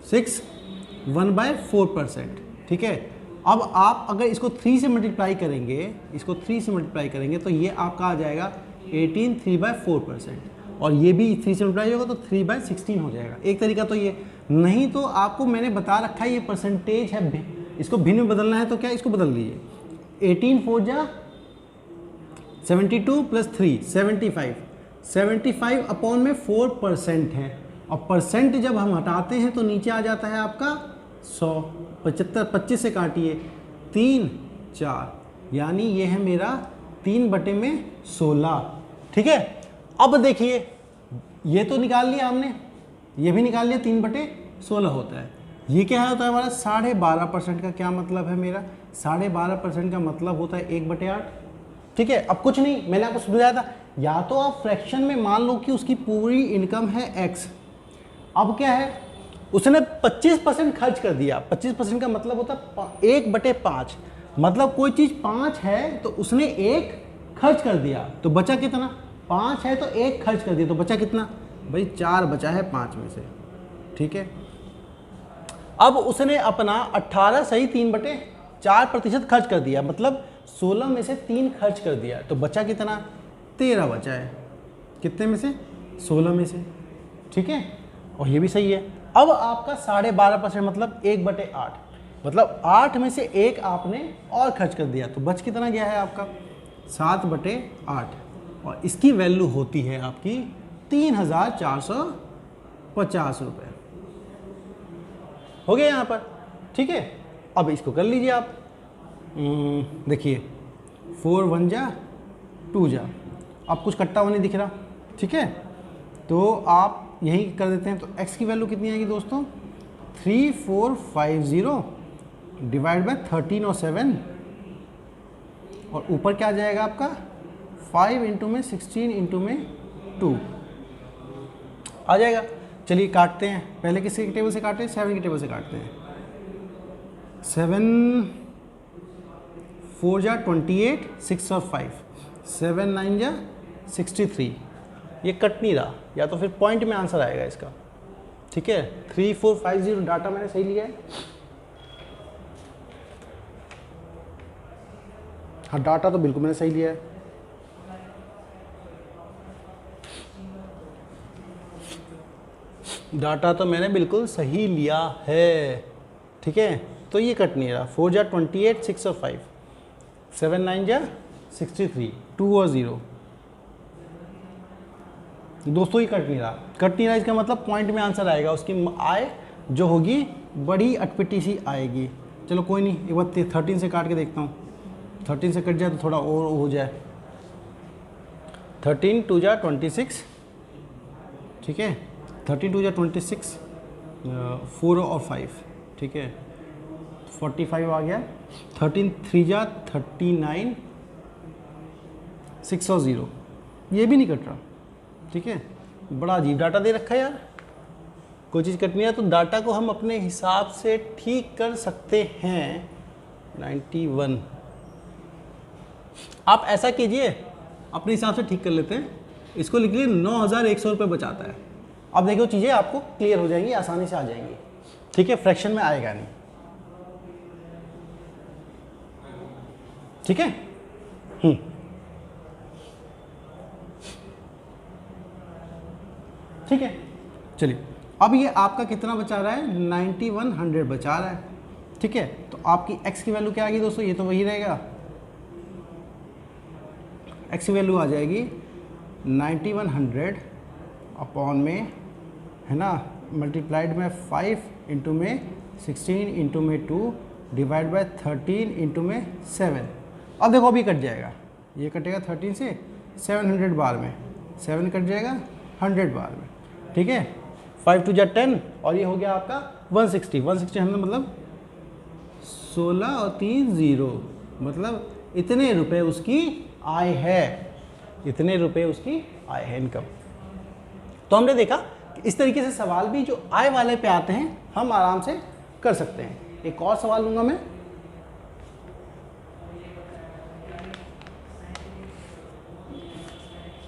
1/4%। ठीक है, अब आप अगर इसको 3 से मल्टीप्लाई करेंगे, इसको 3 से मल्टीप्लाई करेंगे तो ये आपका आ जाएगा 18 3/4%, और ये भी 3 से मल्टीप्लाई होगा तो 3/16 हो जाएगा। एक तरीका तो ये, नहीं तो आपको मैंने बता रखा है ये परसेंटेज है, इसको भिन्न में बदलना है तो क्या इसको बदल दीजिए, 18 4 जा 72 + 3 75, 75 अपॉन में 4% है, और परसेंट जब हम हटाते हैं तो नीचे आ जाता है आपका 100। 75 25 से काटिए, 3 4, यानी ये है मेरा 3/16। ठीक है, अब देखिए ये तो निकाल लिया हमने, ये भी निकाल लिया, 3/16 होता है। ये क्या होता है हमारा 12.5% का क्या मतलब है मेरा, 12.5% का मतलब होता है 1/8। ठीक है, अब कुछ नहीं, मैंने आपको समझाया था, या तो आप फ्रैक्शन में मान लो कि उसकी पूरी इनकम है x, अब क्या है उसने 25% खर्च कर दिया। 25% का मतलब होता है 1/5, मतलब कोई चीज़ 5 है तो उसने 1 खर्च कर दिया, तो बचा कितना, 5 है तो 1 खर्च कर दिया, तो बचा कितना भाई 4 बचा है 5 में से। ठीक है, अब उसने अपना 18 सही 3/4% खर्च कर दिया, मतलब 16 में से 3 खर्च कर दिया, तो बचा कितना 13 बचा है, कितने में से 16 में से। ठीक है, और ये भी सही है। अब आपका 12.5% मतलब 1/8, मतलब 8 में से 1 आपने और खर्च कर दिया, तो बच कितना गया है आपका 7/8, और इसकी वैल्यू होती है आपकी 3450 रुपये। हो गया यहाँ पर। ठीक है, अब इसको कर लीजिए आप, देखिए 4 1 जा 2 जा, अब कुछ कट्टा हुआ नहीं दिख रहा। ठीक है, तो आप यही कर देते हैं, तो x की वैल्यू कितनी आएगी दोस्तों 3450 डिवाइड बाय 13 और 7, और ऊपर क्या आ जाएगा आपका 5 इंटू में 16 इंटू में 2 आ जाएगा। चलिए काटते हैं, पहले किसी के टेबल से काटते हैं, 7 के टेबल से काटते हैं। 7 4 जा 28, 6 और 5, 7 9 जा 63, ये कट नहीं रहा, या तो फिर पॉइंट में आंसर आएगा इसका। ठीक है, 3450 डाटा मैंने सही लिया है, हाँ डाटा तो बिल्कुल मैंने सही लिया है। डाटा तो मैंने बिल्कुल सही लिया है। ठीक है, तो ये कट नहीं रहा, 4 जा 28, 6 और 5, 7 9 जा 63, 2 और 0, दोस्तों ये कट नहीं रहा। कट नहीं रहा इसका मतलब पॉइंट में आंसर आएगा, उसकी आय जो होगी बड़ी अटपटी सी आएगी। चलो कोई नहीं, एक बार 13 से काट के देखता हूँ, 13 से कट जाए तो थोड़ा और हो जाए। 13 2 जा 26, ठीक है, 13 2 जा 26, 4 और 5, ठीक है 45 आ गया। 13 3 जा 39, 6 और 0, ये भी नहीं कट रहा। ठीक है, बड़ा अजीब डाटा दे रखा है यार, कोई चीज़ कटनी है तो डाटा को हम अपने हिसाब से ठीक कर सकते हैं। 91, आप ऐसा कीजिए, अपने हिसाब से ठीक कर लेते हैं, इसको लिख लीजिए 9100 रुपये बचाता है। अब देखो चीज़ें आपको क्लियर हो जाएंगी, आसानी से आ जाएंगी। ठीक है, फ्रैक्शन में आएगा नहीं। ठीक है, ठीक है, चलिए अब ये आपका कितना बचा रहा है, 9100 बचा रहा है। ठीक है, तो आपकी x की वैल्यू क्या आएगी दोस्तों, ये तो वही रहेगा, x की वैल्यू आ जाएगी 9100 अपॉन में, है ना, मल्टीप्लाइड में 5 इंटू में 16 इंटू में 2 डिवाइड बाय 13 इंटू में 7। अब देखो अभी कट जाएगा, ये कटेगा 13 से 700 बार में, 7 कट जाएगा 100 बार में। ठीक है, 5 2 जा 10, और ये हो गया आपका 160। 160 हमने मतलब 16 और 3 0, मतलब इतने रुपए उसकी आय है, इतने रुपए उसकी आय है, इनकम। तो हमने देखा कि इस तरीके से सवाल भी जो आय वाले पे आते हैं हम आराम से कर सकते हैं। एक और सवाल लूंगा मैं,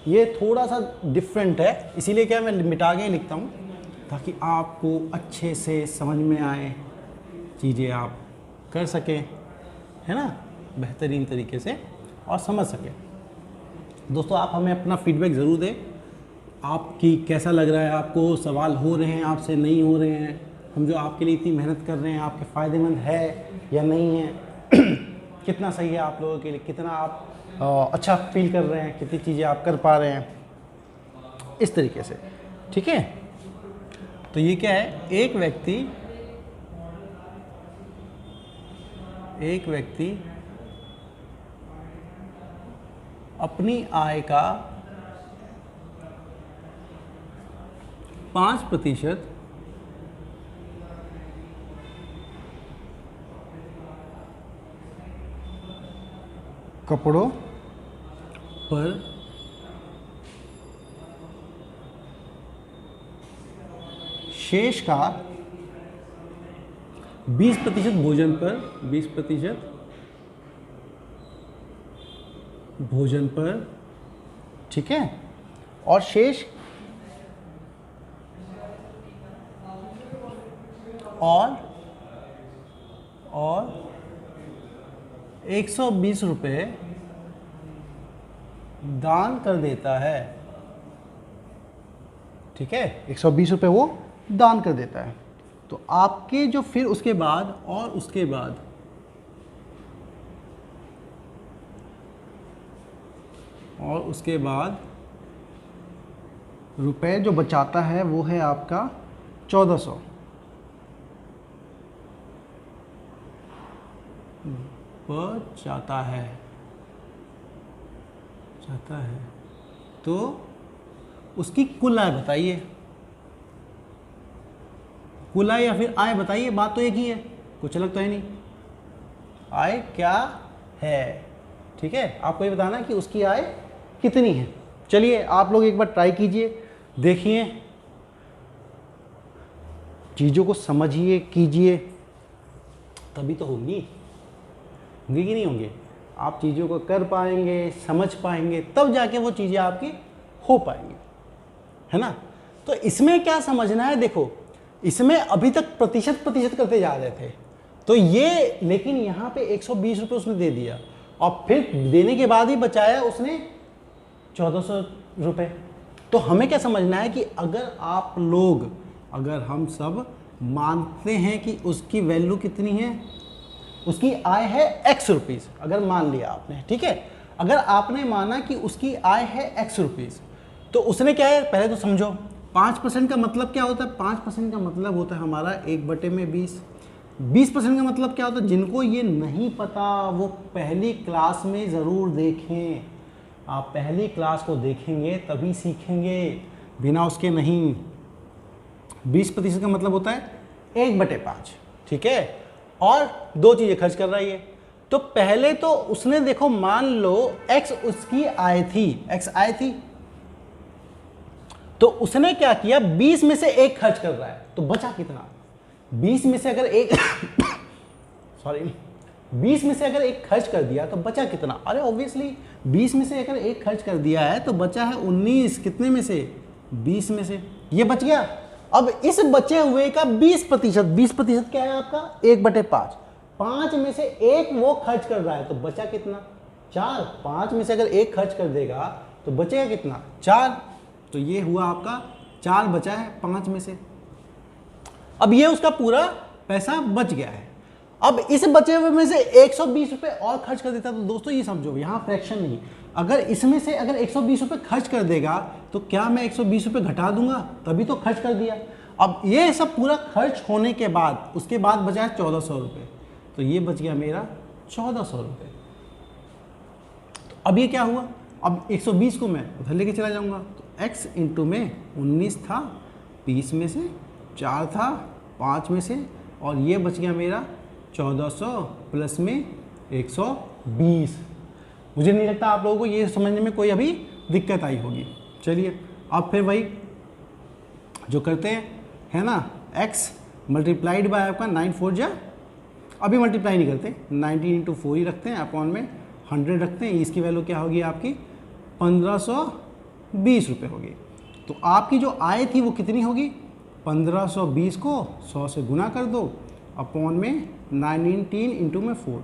ये थोड़ा सा डिफरेंट है, इसीलिए क्या मैं मिटा के लिखता हूँ ताकि आपको अच्छे से समझ में आए, चीज़ें आप कर सकें, है ना, बेहतरीन तरीके से और समझ सकें। दोस्तों आप हमें अपना फीडबैक ज़रूर दें, आपकी कैसा लग रहा है, आपको सवाल हो रहे हैं आपसे, नहीं हो रहे हैं, हम जो आपके लिए इतनी मेहनत कर रहे हैं आपके फ़ायदेमंद है या नहीं है, कितना सही है आप लोगों के लिए, कितना आप अच्छा फील कर रहे हैं, कितनी चीज़ें आप कर पा रहे हैं, इस तरीके से, ठीक है। तो ये क्या है, एक व्यक्ति अपनी आय का 5% कपड़ों पर, शेष का 20% भोजन पर, 20% भोजन पर, ठीक है, और शेष और 120 रुपये दान कर देता है, ठीक है, 120 रुपये वो दान कर देता है। तो आपके जो फिर उसके बाद रुपए जो बचाता है वो है आपका 1400, बचाता है, तो उसकी कुल आय बताइए, कुल आय या फिर आय बताइए, बात तो एक ही है, कुछ अलग तो है नहीं। आय क्या है, ठीक है, आपको ये बताना कि उसकी आय कितनी है। चलिए आप लोग एक बार ट्राई कीजिए, देखिए, चीज़ों को समझिए, कीजिए, तभी तो होंगी कि नहीं होंगे। आप चीज़ों को कर पाएंगे, समझ पाएंगे, तब जाके वो चीज़ें आपकी हो पाएंगी, है ना। तो इसमें क्या समझना है, देखो इसमें अभी तक प्रतिशत करते जा रहे थे, तो ये लेकिन यहाँ पे 120 रुपये उसने दे दिया और फिर देने के बाद ही बचाया उसने 1400 रुपये। तो हमें क्या समझना है कि अगर हम सब मानते हैं कि उसकी वैल्यू कितनी है, उसकी आय है x रुपीज़, अगर मान लिया आपने, ठीक है, अगर आपने माना कि उसकी आय है x रुपीज़, तो उसने क्या है, पहले तो समझो 5% का मतलब क्या होता है। 5% का मतलब होता है हमारा 1/20। 20% का मतलब क्या होता है, जिनको ये नहीं पता वो पहली क्लास में ज़रूर देखें, आप पहली क्लास को देखेंगे तभी सीखेंगे, बिना उसके नहीं। 20% का मतलब होता है 1/5, ठीक है, और दो चीज़ें खर्च कर रही है। तो पहले तो उसने देखो, मान लो x उसकी आय थी, x आय थी, तो उसने क्या किया, 20 में से 1 खर्च कर रहा है, तो बचा कितना। 20 में से अगर 1 20 में से अगर 1 खर्च कर दिया तो बचा कितना। अरे ऑब्वियसली 20 में से अगर 1 खर्च कर दिया है तो बचा है 19, कितने में से, 20 में से, ये बच गया। अब इस बचे हुए का 20% क्या है आपका, 1/5। 5 में से 1 वो खर्च कर रहा है तो बचा कितना, 4। 5 में से अगर 1 खर्च कर देगा तो बचेगा कितना, 4। तो ये हुआ आपका 4 बचा है 5 में से। अब ये उसका पूरा पैसा बच गया है। अब इस बचे हुए में से 120 रुपये और खर्च कर देता, तो दोस्तों ये समझो, यहाँ फ्रैक्शन नहीं, अगर इसमें से अगर 120 रुपये खर्च कर देगा तो क्या मैं 120 रुपये घटा दूंगा, तभी तो खर्च कर दिया। अब ये सब पूरा खर्च होने के बाद उसके बाद बचा है 1400 रुपये, तो ये बच गया मेरा 1400 रुपये। तो अब ये क्या हुआ, अब 120 को मैं उधर लेके चला जाऊंगा, तो x इंटू में 19 था, 20 में से 4 था, 5 में से, और ये बच गया मेरा 1400 प्लस में 120। मुझे नहीं लगता आप लोगों को ये समझने में कोई अभी दिक्कत आई होगी। चलिए अब फिर वही जो करते हैं, है ना, x मल्टीप्लाइड बाय आपका 9 4 जा, अभी मल्टीप्लाई नहीं करते, 19 इंटू 4 ही रखते हैं, अपॉन में 100 रखते हैं। इसकी वैल्यू क्या होगी आपकी 1500 20 रुपये होगी। तो आपकी जो आय थी वो कितनी होगी, 1520 को 100 से गुना कर दो अपॉन में 19 इंटू में 4।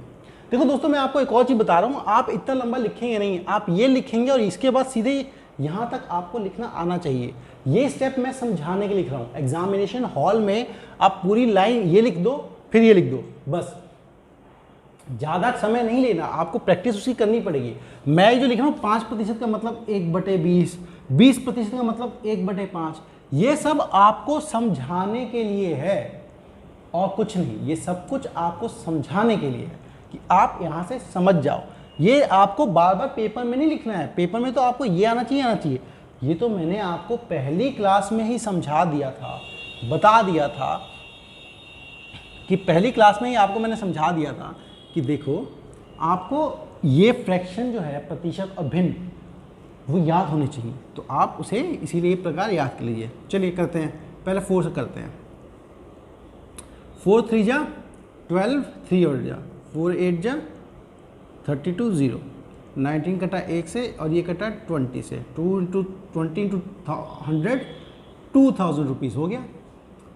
देखो दोस्तों, मैं आपको एक और चीज़ बता रहा हूँ, आप इतना लंबा लिखेंगे नहीं, आप ये लिखेंगे और इसके बाद सीधे यहाँ तक आपको लिखना आना चाहिए। ये स्टेप मैं समझाने के लिए लिख रहा हूँ। एग्जामिनेशन हॉल में आप पूरी लाइन ये लिख दो फिर ये लिख दो, बस ज़्यादा समय नहीं लेना, आपको प्रैक्टिस उसकी करनी पड़ेगी। मैं जो लिख रहा हूँ 5% का मतलब 1/20, 20% का मतलब 1/5, ये सब आपको समझाने के लिए है और कुछ नहीं। ये सब कुछ आपको समझाने के लिए है कि आप यहाँ से समझ जाओ। ये आपको बार बार पेपर में नहीं लिखना है, पेपर में तो आपको ये आना चाहिए। ये तो मैंने आपको पहली क्लास में ही समझा दिया था, बता दिया था कि पहली क्लास में ही आपको मैंने समझा दिया था कि देखो आपको ये फ्रैक्शन जो है प्रतिशत और भिन्न वो याद होने चाहिए, तो आप उसे इसीलिए इस प्रकार याद कर लीजिए। चलिए करते हैं, पहले 4 से करते हैं। 4 3 जा 12, 3 और जा 4 8 जा 32, 0, 19 कटा 1 से और ये कटा 20 से, 2 इंटू 20 इंटू 100, 2000 रुपीज़ हो गया।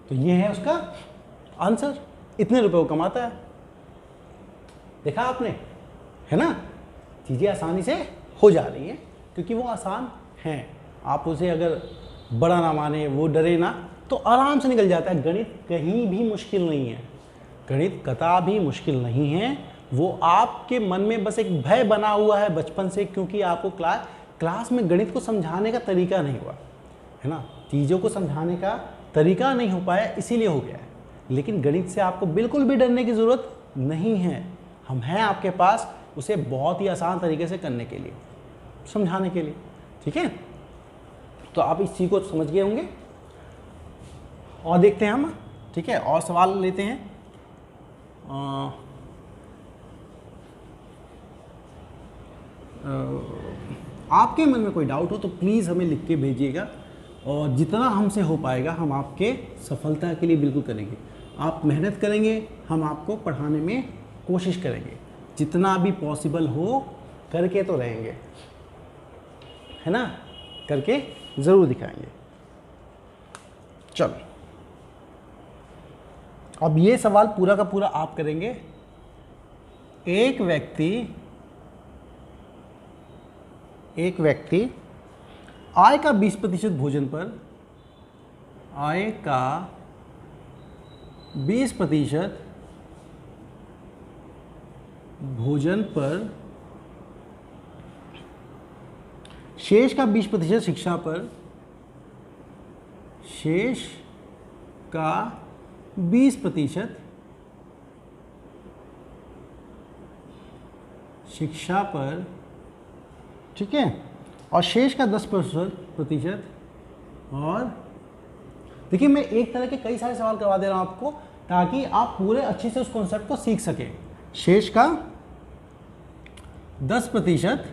तो ये है उसका आंसर, इतने रुपए वो कमाता है। देखा आपने, है ना, चीज़ें आसानी से हो जा रही हैं क्योंकि वो आसान हैं। आप उसे अगर बड़ा ना माने, वो डरे ना, तो आराम से निकल जाता है। गणित कहीं भी मुश्किल नहीं है, गणित कता भी मुश्किल नहीं है। वो आपके मन में बस एक भय बना हुआ है बचपन से, क्योंकि आपको क्लास में गणित को समझाने का तरीका नहीं हुआ है ना, चीज़ों को समझाने का तरीका नहीं हो पाया, इसीलिए हो गया है। लेकिन गणित से आपको बिल्कुल भी डरने की ज़रूरत नहीं है, हम हैं आपके पास उसे बहुत ही आसान तरीके से करने के लिए, समझाने के लिए। ठीक है, तो आप इस चीज़ को समझ गए होंगे। और देखते हैं हम, ठीक है, और सवाल लेते हैं। आपके मन में कोई डाउट हो तो प्लीज़ हमें लिख के भेजिएगा, और जितना हमसे हो पाएगा हम आपके सफलता के लिए बिल्कुल करेंगे। आप मेहनत करेंगे, हम आपको पढ़ाने में कोशिश करेंगे, जितना भी पॉसिबल हो करके तो रहेंगे, है ना, करके ज़रूर दिखाएंगे। चलो, अब ये सवाल पूरा का पूरा आप करेंगे। एक व्यक्ति आय का 20% भोजन पर, आय का 20% भोजन पर, शेष का 20% शिक्षा पर, शेष का 20% शिक्षा पर, ठीक है, और शेष का 10% और देखिए, मैं एक तरह के कई सारे सवाल करवा दे रहा हूं आपको ताकि आप पूरे अच्छे से उस कॉन्सेप्ट को सीख सकें। शेष का 10%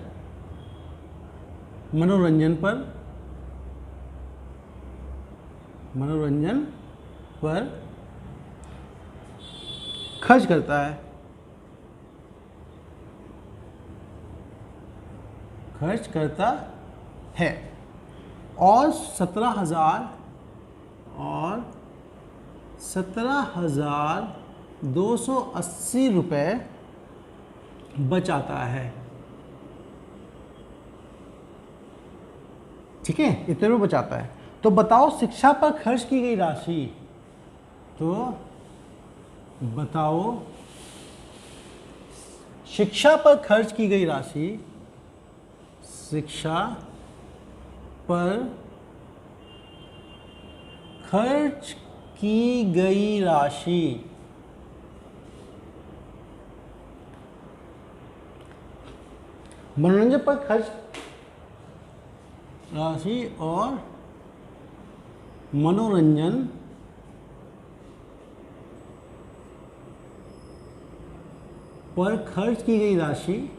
मनोरंजन पर खर्च करता है और 17,280 रुपये बचाता है। ठीक है, इतने रुपये बचाता है। तो बताओ शिक्षा पर खर्च की गई राशि, तो बताओ शिक्षा पर खर्च की गई राशि, शिक्षा पर खर्च की गई राशि, मनोरंजन पर खर्च राशि और मनोरंजन पर खर्च की गई राशि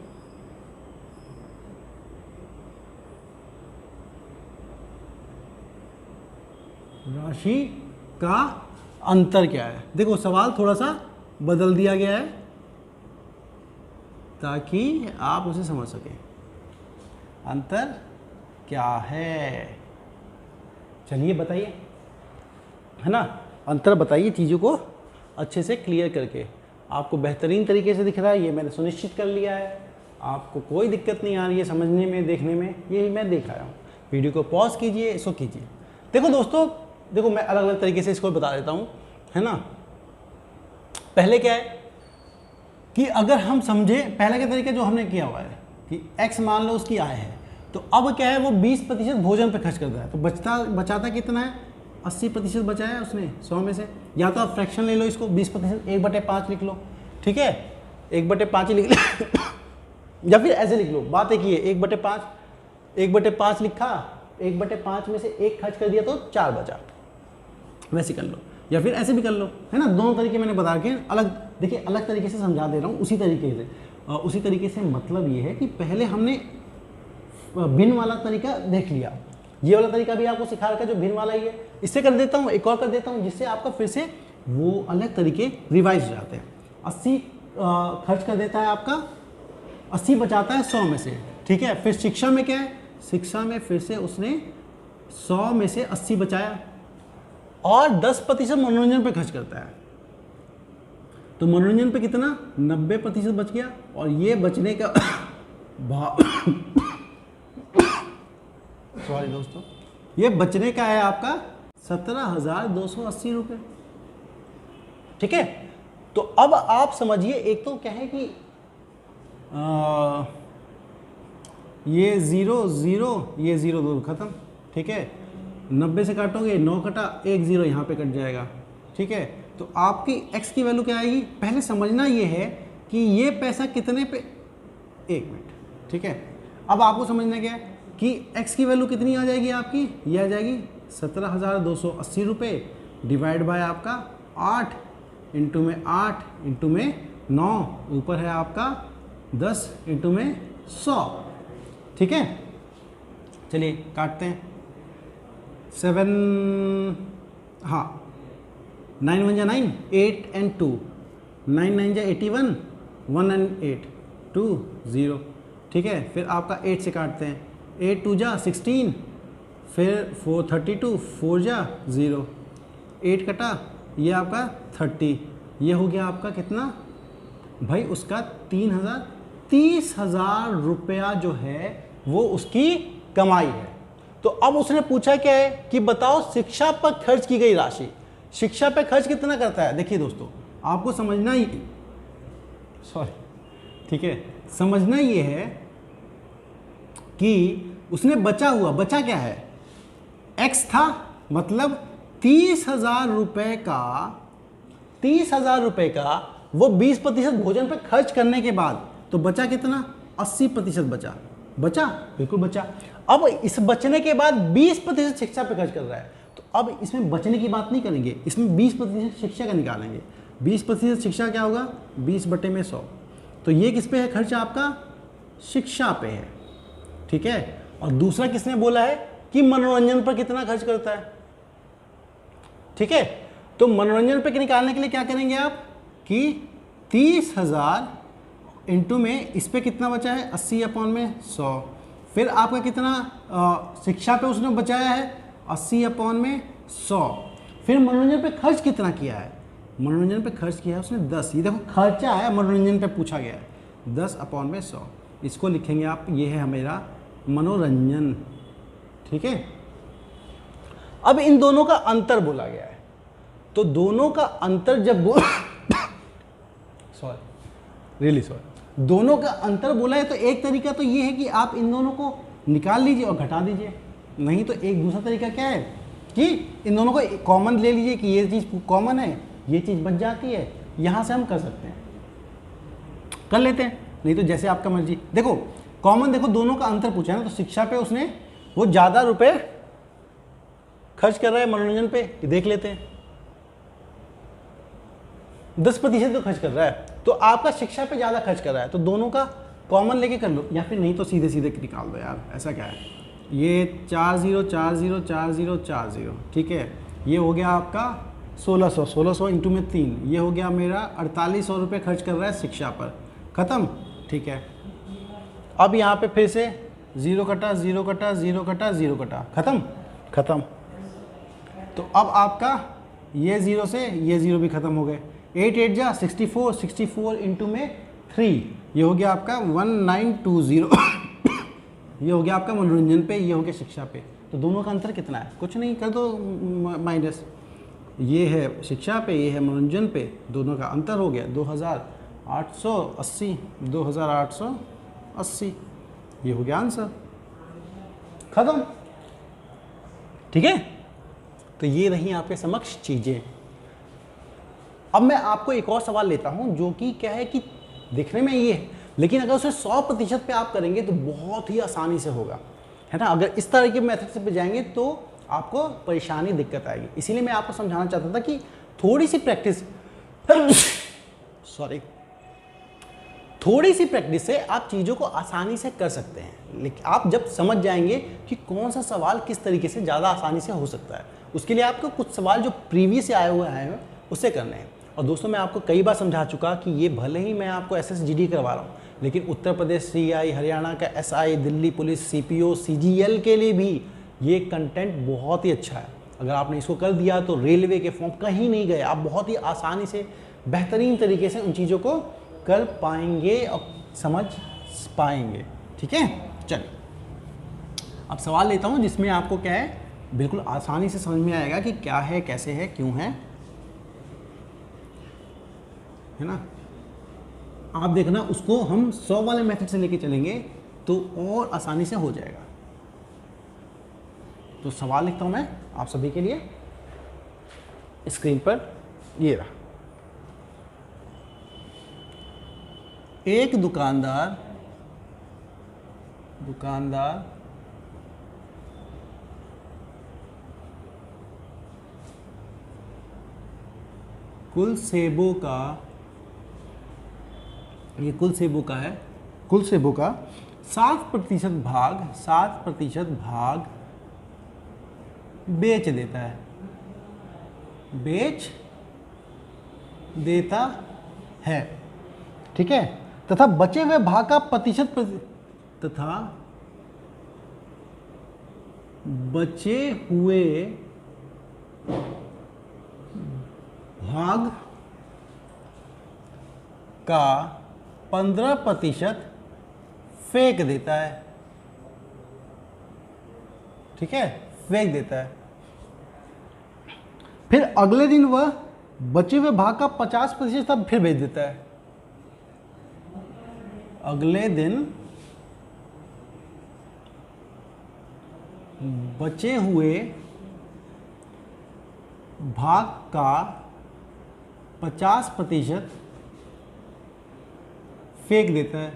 का अंतर क्या है। देखो, सवाल थोड़ा सा बदल दिया गया है ताकि आप उसे समझ सकें। अंतर क्या है? चलिए बताइए, है ना, अंतर बताइए चीज़ों को अच्छे से क्लियर करके। आपको बेहतरीन तरीके से दिख रहा है, ये मैंने सुनिश्चित कर लिया है, आपको कोई दिक्कत नहीं आ रही है समझने में, देखने में, ये मैं देख आया हूँ। वीडियो को पॉज कीजिए, इसको कीजिए। देखो दोस्तों, देखो मैं अलग अलग तरीके से इसको बता देता हूँ, है ना। पहले क्या है कि अगर हम समझे, पहले का तरीका जो हमने किया हुआ है कि x मान लो उसकी आय है, तो अब क्या है वो 20% भोजन पे खर्च करता है, तो बचाता कितना है? 80% बचाया है उसने 100 में से। या तो आप फ्रैक्शन ले लो इसको, 20% 1/5 लिख लो, ठीक है, 1/5 ही लिख लो या फिर ऐसे लिख लो, बात एक ही है, 1/5 लिखा, 1/5 में से 1 खर्च कर दिया तो 4 बचा, वैसे कर लो, या फिर ऐसे भी कर लो, है ना। दोनों तरीके मैंने बता के अलग, देखिए अलग तरीके से समझा दे रहा हूँ, उसी तरीके से मतलब ये है कि पहले हमने भिन्न वाला तरीका देख लिया, ये वाला तरीका भी आपको सिखा रखा है जो भिन्न वाला ही है। इससे कर देता हूँ, एक और कर देता हूँ, जिससे आपका फिर से वो अलग तरीके रिवाइज हो जाते हैं। 80 खर्च कर देता है आपका, 80 बचाता है 100 में से, ठीक है। फिर शिक्षा में क्या है, शिक्षा में फिर से उसने 100 में से 80 बचाया और 10% मनोरंजन पे खर्च करता है, तो मनोरंजन पे कितना, 90% बच गया। और ये बचने का सॉरी दोस्तों, ये बचने का है आपका 17,280 रुपये, ठीक है। तो अब आप समझिए, एक तो क्या है कि ये 0 0, ये 0 2 खत्म, ठीक है। 90 से काटोगे 9 कटा, 1 0 यहाँ पे कट जाएगा, ठीक है। तो आपकी x की वैल्यू क्या आएगी, पहले समझना ये है कि ये पैसा कितने पे, 1 मिनट, ठीक है। अब आपको समझना क्या है कि x की वैल्यू कितनी आ जाएगी आपकी, ये आ जाएगी 17,280 रुपये डिवाइड बाय आपका 8 इंटू में 8 इंटू में 9, ऊपर है आपका 10 इंटू में 100, ठीक है। चलिए काटते हैं, 7, हाँ 9 1 जा 9, 8 and 2, 9 9 जा 81, 1 and 8, 2 0, ठीक है। फिर आपका 8 से काटते हैं, 8 2 जा 16, फिर 4 32, 4 जा 0, 8 कटा, ये आपका 30, ये हो गया आपका कितना भाई, उसका 30,000 रुपया जो है वो उसकी कमाई है। तो अब उसने पूछा क्या है कि बताओ शिक्षा पर खर्च की गई राशि, शिक्षा पे खर्च कितना करता है। देखिए दोस्तों, आपको समझना ही, सॉरी, ठीक है, समझना ये है कि उसने बचा क्या है, x था, मतलब 30,000 रुपए का वो 20% भोजन पे खर्च करने के बाद तो बचा कितना, 80% बचा, बिल्कुल बचा। अब इस बचने के बाद 20% शिक्षा पे खर्च कर रहा है, तो अब इसमें बचने की बात नहीं करेंगे, इसमें 20% शिक्षा का निकालेंगे। 20% शिक्षा क्या होगा, 20/100, तो ये किस पे है खर्च आपका, शिक्षा पे है, ठीक है। और दूसरा किसने बोला है कि मनोरंजन पर कितना खर्च करता है, ठीक है। तो मनोरंजन पे निकालने के लिए क्या करेंगे आप कि 30,000 इंटू में इस पे कितना बचा है, 80/100, फिर आपका कितना शिक्षा पे उसने बचाया है, 80/100, फिर मनोरंजन पे खर्च कितना किया है, मनोरंजन पे खर्च किया है उसने 10, ये देखो खर्चा है, मनोरंजन पे पूछा गया है, 10/100, इसको लिखेंगे आप, ये है मेरा मनोरंजन, ठीक है। अब इन दोनों का अंतर बोला गया है, तो दोनों का अंतर जब दोनों का अंतर बोला है, तो एक तरीका तो ये है कि आप इन दोनों को निकाल लीजिए और घटा दीजिए, नहीं तो एक दूसरा तरीका क्या है कि इन दोनों को कॉमन ले लीजिए कि ये चीज़ कॉमन है, ये चीज़ बच जाती है, यहाँ से हम कर सकते हैं, कर लेते हैं, नहीं तो जैसे आपका मर्जी। देखो कॉमन, देखो दोनों का अंतर पूछा है ना, तो शिक्षा पे उसने वो ज़्यादा रुपए खर्च कर रहा है, मनोरंजन पे देख लेते हैं 10% तो खर्च कर रहा है, तो आपका शिक्षा पे ज़्यादा खर्च कर रहा है, तो दोनों का कॉमन लेके कर लो, या फिर नहीं तो सीधे सीधे निकाल दो यार, ऐसा क्या है, ये 4 0 4 0 4 0 4 0, ठीक है। ये हो गया आपका 1600 इंटू में 3, ये हो गया मेरा 4800 रुपये खर्च कर रहा है शिक्षा पर, ख़त्म, ठीक है। अब यहाँ पे फिर से 0 कटा, 0 कटा, 0 कटा, 0 कटा, खत्म खत्म। तो अब आपका ये 0 से ये 0 भी खत्म हो गए। 8 8 जा 64, 64 इंटू में 3, ये हो गया आपका 1920। ये हो गया आपका मनोरंजन पे, ये हो गया शिक्षा पे। तो दोनों का अंतर कितना है? कुछ नहीं, कर दो माइनस। ये है शिक्षा पे, ये है मनोरंजन पे, दोनों का अंतर हो गया 2880, 2880। ये हो गया आंसर, खत्म। ठीक है, तो ये रही आपके समक्ष चीजें। अब मैं आपको एक और सवाल लेता हूं जो कि क्या है कि दिखने में ये है, लेकिन अगर उसे 100% पे आप करेंगे तो बहुत ही आसानी से होगा, है ना। अगर इस तरह के मेथड से पे जाएंगे तो आपको परेशानी, दिक्कत आएगी। इसीलिए मैं आपको समझाना चाहता था कि थोड़ी सी प्रैक्टिस सॉरी, थोड़ी सी प्रैक्टिस से आप चीज़ों को आसानी से कर सकते हैं। लेकिन आप जब समझ जाएंगे कि कौन सा सवाल किस तरीके से ज़्यादा आसानी से हो सकता है, उसके लिए आपको कुछ सवाल जो प्रीवियस से आए हुए हैं उससे करने हैं। और दोस्तों, मैं आपको कई बार समझा चुका कि ये भले ही मैं आपको SSGD करवा रहा हूँ, लेकिन उत्तर प्रदेश CI, हरियाणा का SI, Delhi police, CPO, CGL के लिए भी ये कंटेंट बहुत ही अच्छा है। अगर आपने इसको कर दिया तो रेलवे के फॉर्म कहीं नहीं गए, आप बहुत ही आसानी से बेहतरीन तरीके से उन चीज़ों को कर पाएंगे और समझ पाएंगे। ठीक है, चलिए अब सवाल लेता हूँ जिसमें आपको क्या है बिल्कुल आसानी से समझ में आएगा कि क्या है, कैसे है, क्यों है ना। आप देखना, उसको हम 100 वाले मेथड से लेके चलेंगे तो और आसानी से हो जाएगा। तो सवाल लिखता हूं मैं आप सभी के लिए स्क्रीन पर, ये रहा। एक दुकानदार कुल सेबों का, ये कुल सेबों का है, कुल सेबों का 7% भाग बेच देता है, बेच देता है। ठीक है, तथा बचे हुए भाग का तथा बचे हुए भाग का 15% फेंक देता है। ठीक है, फेंक देता है। फिर अगले दिन वह बचे हुए भाग का 50% तब फिर बेच देता है। अगले दिन बचे हुए भाग का 50% फेंक देता है,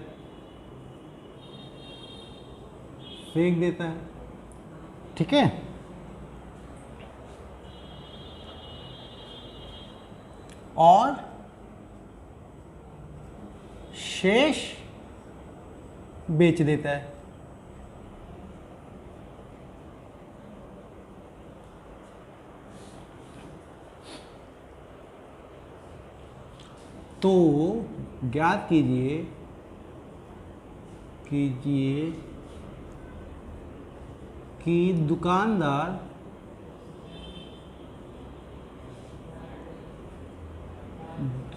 फेंक देता है। ठीक है, और शेष बेच देता है। तो ज्ञात कीजिए कि दुकानदार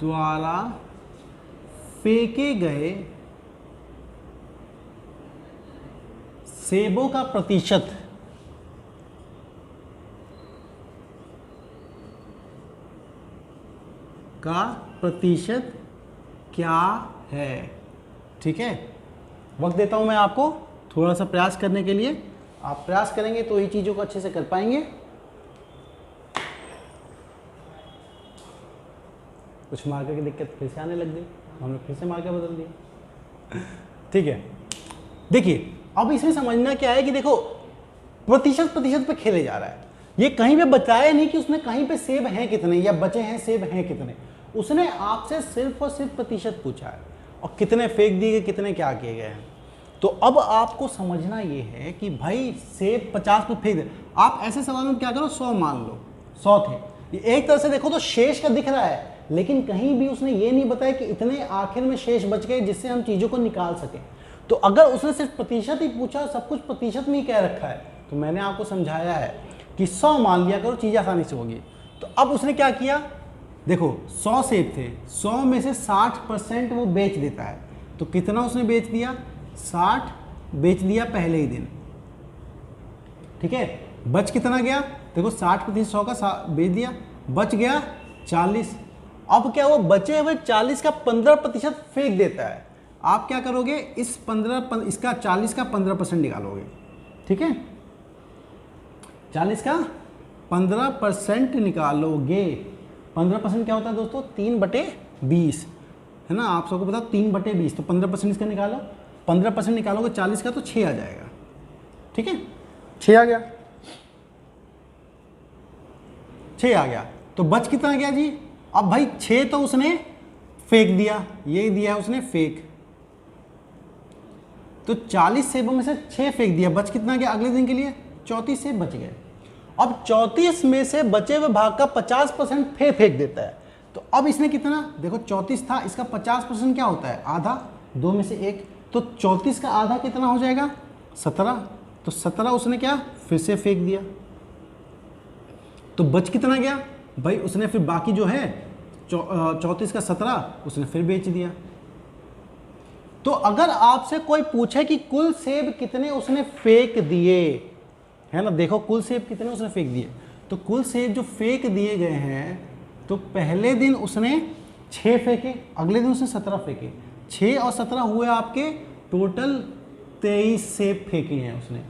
द्वारा फेंके गए सेबों का प्रतिशत क्या है। ठीक है, वक्त देता हूं मैं आपको थोड़ा सा प्रयास करने के लिए। आप प्रयास करेंगे तो ही चीजों को अच्छे से कर पाएंगे। कुछ मार्कर की दिक्कत फिर से आने लग गई, हमने फिर से मार्कर बदल दिया। ठीक है, देखिए अब इसमें समझना क्या है कि देखो प्रतिशत पे खेले जा रहा है। ये कहीं पे बताया नहीं कि उसने कहीं पे सेब हैं कितने या बचे हैं सेब हैं कितने, उसने आपसे सिर्फ और सिर्फ प्रतिशत पूछा है और कितने फेंक दिए गए, कितने क्या किए गए हैं। तो अब आपको समझना ये है कि भाई सेब 50 पे फेंक दे। आप ऐसे सवाल में क्या करो, 100 मान लो, 100 थे। एक तरह से देखो तो शेष का दिख रहा है, लेकिन कहीं भी उसने ये नहीं बताया कि इतने आखिर में शेष बच गए जिससे हम चीज़ों को निकाल सकें। तो अगर उसने सिर्फ प्रतिशत ही पूछा, सब कुछ प्रतिशत में ही कह रखा है, तो मैंने आपको समझाया है कि 100 मान लिया करो, चीज़ आसानी से होगी। तो अब उसने क्या किया, देखो 100 सेब थे, 100 में से 60% वो बेच देता है, तो कितना उसने बेच दिया, 60 बेच दिया पहले ही दिन, ठीक है। बच कितना गया, देखो 60% 100 का बेच दिया, बच गया 40। अब क्या, वो बचे हुए 40 का 15% फेंक देता है। आप क्या करोगे, इसका 40 का 15% निकालोगे, ठीक है, 40 का 15% निकालोगे। 15% क्या होता है दोस्तों, 3/20 है ना, आप सबको पता 3/20, तो 15% इसका निकालो, 15% निकालोगे 40 का तो 6 आ जाएगा, ठीक है, 6 आ गया, 6 आ गया। तो बच कितना गया जी, अब भाई 6 तो उसने फेंक दिया, ये दिया है उसने फेंक, तो 40 सेबों में से 6 फेंक दिया, बच कितना गया अगले दिन के लिए, 34 सेब बच गए। अब 34 में से बचे हुए भाग का 50% फिर फेंक देता है। तो अब इसने कितना, देखो 34 था, इसका 50% क्या होता है, आधा, 2 में से 1, तो 34 का आधा कितना हो जाएगा, 17, तो 17 उसने क्या फिर से फेंक दिया। तो बच कितना गया भाई, उसने फिर बाकी जो है 34 का 17 उसने फिर बेच दिया। तो अगर आपसे कोई पूछे कि कुल सेब कितने उसने फेंक दिए, है ना, देखो कुल सेब कितने उसने फेंक दिए, तो कुल सेब जो फेंक दिए गए हैं, तो पहले दिन उसने 6 फेंके, अगले दिन उसने 17 फेंके, 6 और 17 हुए आपके टोटल 23 सेब फेंके हैं उसने।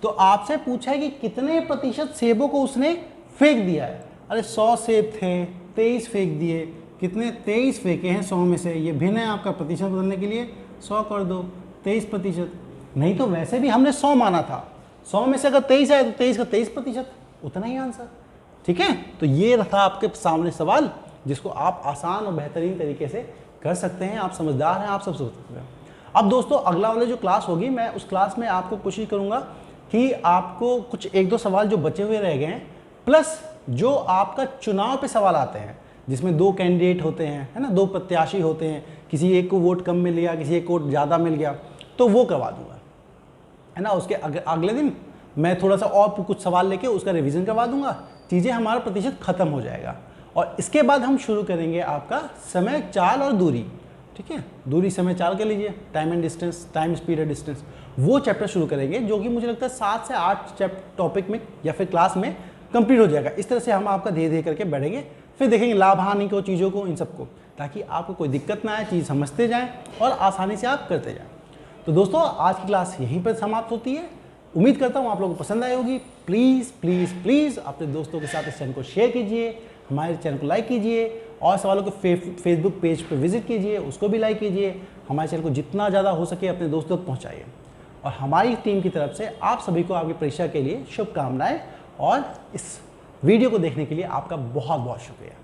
तो आपसे पूछा है कि कितने प्रतिशत सेबों को उसने फेंक दिया है। अरे 100 सेब थे, 23 फेंक दिए, कितने 23 फेंके हैं 100 में से, ये भिन्न है आपका, प्रतिशत बदलने के लिए 100 कर दो, 23%। नहीं तो वैसे भी हमने 100 माना था, 100 में से अगर 23 आए तो 23 का 23%, उतना ही आंसर, ठीक है। तो ये था आपके सामने सवाल, जिसको आप आसान और बेहतरीन तरीके से कर सकते हैं। आप समझदार हैं, आप सब सोच सकते हैं। अब दोस्तों अगला वाले जो क्लास होगी, मैं उस क्लास में आपको कोशिश करूंगा कि आपको कुछ 1-2 सवाल जो बचे हुए रह गए हैं, प्लस जो आपका चुनाव पे सवाल आते हैं, जिसमें 2 कैंडिडेट होते हैं, है ना, 2 प्रत्याशी होते हैं, किसी एक को वोट कम मिल गया, किसी एक को वोट ज़्यादा मिल गया, तो वो करवा दूंगा, है ना। उसके अगले दिन मैं थोड़ा सा और कुछ सवाल लेके उसका रिवीजन करवा दूंगा, चीज़ें हमारा प्रतिशत खत्म हो जाएगा। और इसके बाद हम शुरू करेंगे आपका समय, चाल और दूरी, ठीक है, दूरी, समय, चाल के लीजिए, time and distance, time, speed and distance, वो चैप्टर शुरू करेंगे, जो कि मुझे लगता है 7 से 8 टॉपिक में या फिर क्लास में कंप्लीट हो जाएगा। इस तरह से हम आपका धीरे धीरे करके बढ़ेंगे, फिर देखेंगे लाभ हानि को, चीज़ों को, इन सबको, ताकि आपको कोई दिक्कत ना आए, चीज़ समझते जाएं और आसानी से आप करते जाएं। तो दोस्तों आज की क्लास यहीं पर समाप्त होती है। उम्मीद करता हूँ आप लोगों को पसंद आई होगी। प्लीज़ प्लीज़ प्लीज़ अपने दोस्तों के साथ इस चैनल को शेयर कीजिए, हमारे चैनल को लाइक कीजिए, और सवालों को फेसबुक पेज पर विजिट कीजिए, उसको भी लाइक कीजिए। हमारे चैनल को जितना ज़्यादा हो सके अपने दोस्तों तक पहुँचाइए। और हमारी टीम की तरफ से आप सभी को आपकी परीक्षा के लिए शुभकामनाएँ, और इस वीडियो को देखने के लिए आपका बहुत बहुत शुक्रिया।